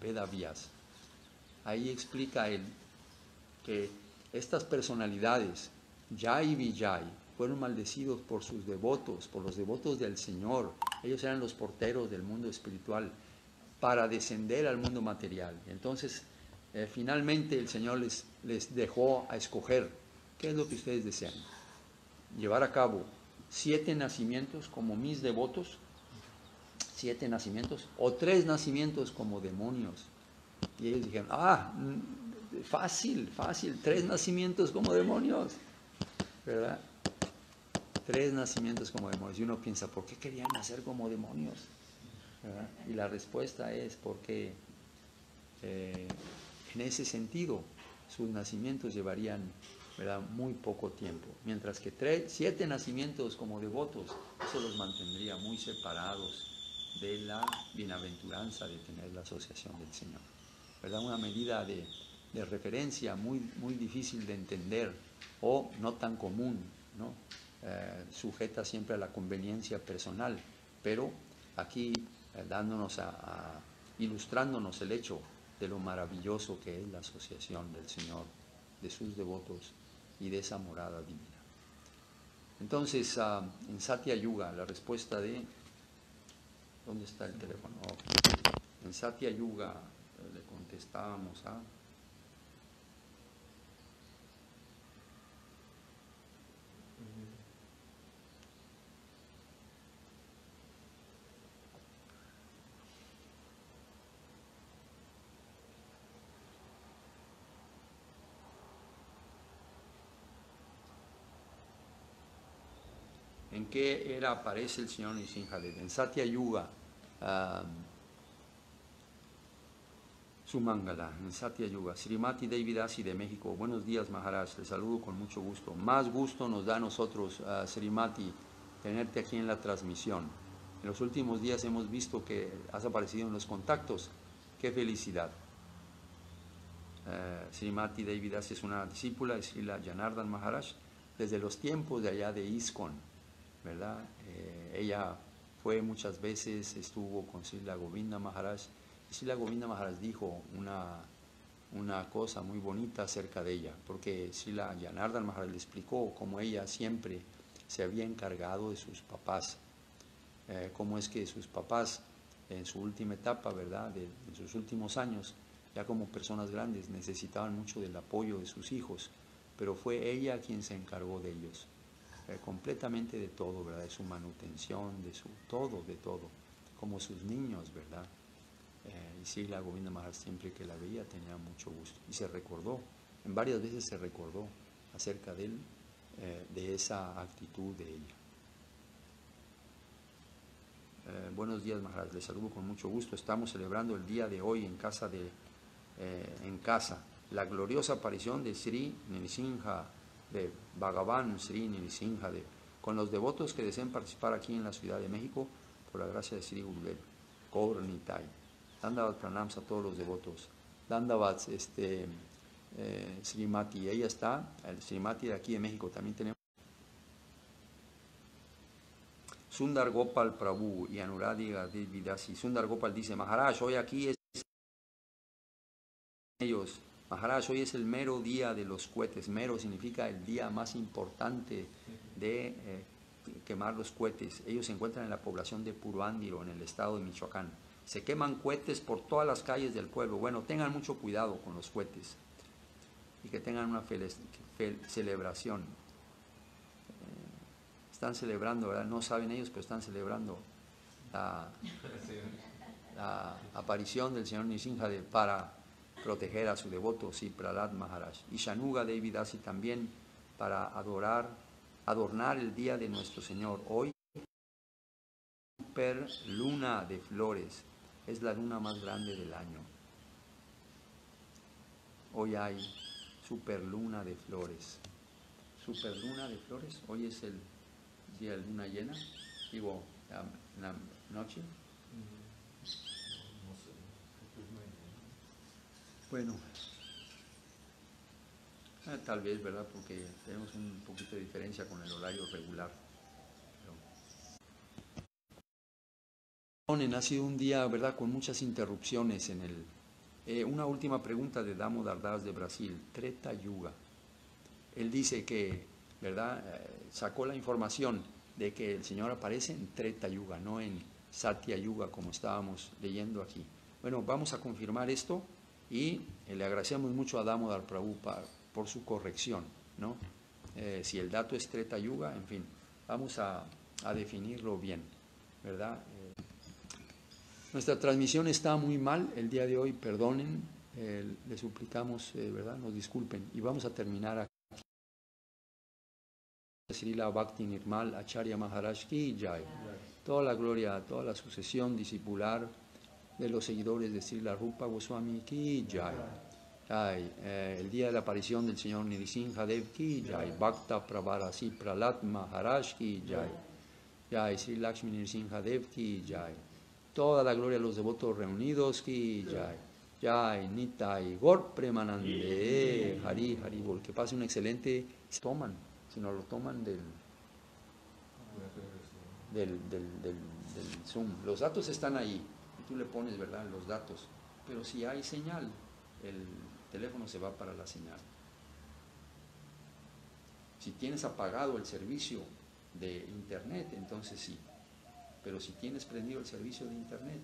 Vedavyas. Ahí explica él que estas personalidades, Jai y Vijay, fueron maldecidos por sus devotos, por los devotos del Señor. Ellos eran los porteros del mundo espiritual para descender al mundo material. Entonces, finalmente el Señor les dejó a escoger qué es lo que ustedes desean. Llevar a cabo 7 nacimientos como mis devotos, 7 nacimientos, o 3 nacimientos como demonios. Y ellos dijeron, fácil, 3 nacimientos como demonios, ¿verdad? 3 nacimientos como demonios. Y uno piensa, ¿por qué querían nacer como demonios? ¿Verdad? Y la respuesta es porque en ese sentido sus nacimientos llevarían, ¿verdad?, muy poco tiempo, mientras que 7 nacimientos como devotos, eso los mantendría muy separados de la bienaventuranza de tener la asociación del Señor, ¿verdad? Una medida de referencia muy, muy difícil de entender o no tan común, ¿no? Sujeta siempre a la conveniencia personal, pero aquí dándonos ilustrándonos el hecho de lo maravilloso que es la asociación del Señor, de sus devotos y de esa morada divina. Entonces, en Satya Yuga, la respuesta de... ¿Dónde está el teléfono? En Satya Yuga le contestábamos a... ¿En qué era aparece el Señor Nrsimhadev? En Satya Yuga, Sumangala, en Satya Yuga. Srimati Devidasi de México. Buenos días, Maharaj. Les saludo con mucho gusto. Más gusto nos da a nosotros, Srimati, tenerte aquí en la transmisión. En los últimos días hemos visto que has aparecido en los contactos. ¡Qué felicidad! Srimati Devidasi es una discípula de Srila Janardhan Maharaj desde los tiempos de allá de ISKCON, ¿verdad? Ella fue muchas veces, estuvo con Srila Govinda Maharaj. Srila Govinda Maharaj dijo una cosa muy bonita acerca de ella, porque Srila Janardhan Maharaj le explicó cómo ella siempre se había encargado de sus papás, cómo es que sus papás en su última etapa, ¿verdad?, en sus últimos años, ya como personas grandes, necesitaban mucho del apoyo de sus hijos, pero fue ella quien se encargó de ellos, completamente de todo, ¿verdad?, de su manutención, de su todo, como sus niños, ¿verdad? Y sí, la Govinda Maharaj siempre que la veía tenía mucho gusto. Y se recordó, en varias veces se recordó acerca de él, de esa actitud de ella. Buenos días, Maharaj, les saludo con mucho gusto. Estamos celebrando el día de hoy en casa, la gloriosa aparición de Sri Nrsimha Dev, Bhagavan Sri Nrsimha Dev, con los devotos que deseen participar aquí en la Ciudad de México, por la gracia de Sri Gurudev, Gaur Nitai. Dandavat pranams a todos los devotos. Dandavat, Srimati, ella está, el Srimati de aquí de México. También tenemos Sundar Gopal Prabhu y Anuradha Devidasi. Sundar Gopal dice: Maharaj, hoy aquí es ellos. Maharaj, hoy es el mero día de los cohetes. Mero significa el día más importante de quemar los cohetes. Ellos se encuentran en la población de Puruándiro, en el estado de Michoacán. Se queman cohetes por todas las calles del pueblo. Bueno, tengan mucho cuidado con los cohetes y que tengan una celebración. Están celebrando, ¿verdad? No saben ellos, pero están celebrando la aparición del señor Nrsimha Dev para proteger a su devoto Sri Prahlad Maharaj. Y Shanuga Devidasi también para adornar el día de nuestro Señor. Hoy, super luna de flores. Es la luna más grande del año. Hoy hay superluna de flores. Superluna de flores. Hoy es el día de luna llena. Digo, la noche. No sé, creo que es mañana. Bueno, tal vez, ¿verdad? Porque tenemos un poquito de diferencia con el horario regular. Ha sido un día, ¿verdad?, con muchas interrupciones en el... una última pregunta de Damodar Das de Brasil, Treta Yuga. Él dice que, ¿verdad?, sacó la información de que el Señor aparece en Treta Yuga, no en Satya Yuga, como estábamos leyendo aquí. Bueno, vamos a confirmar esto y le agradecemos mucho a Damodar Prabhu por su corrección, ¿no? Si el dato es Treta Yuga, en fin, vamos a definirlo bien, ¿verdad? Nuestra transmisión está muy mal el día de hoy, perdonen, le suplicamos, ¿verdad?, nos disculpen, y vamos a terminar aquí. Srila Bhakti Nirmal Acharya Maharaj Ki Jai. Toda la gloria, toda la sucesión discipular de los seguidores de Srila Rupa Goswami Ki Jai. Jai. El día de la aparición del señor Nrsimha Dev Ki Jai. Bhakta Pravarasi Prahlad Maharaj Ki Jai. Jai. Sri Lakshmi Nrsimha Dev Ki Jai. Toda la gloria a los devotos reunidos Ki Jai. Jai. Nitai Gaur Premanande Hari Hari Bol. Que pase un excelente... Toman, si no lo toman del Zoom. Los datos están ahí y tú le pones, ¿verdad?, los datos, pero si hay señal, el teléfono se va para la señal. Si tienes apagado el servicio de internet, entonces sí, pero si tienes prendido el servicio de internet,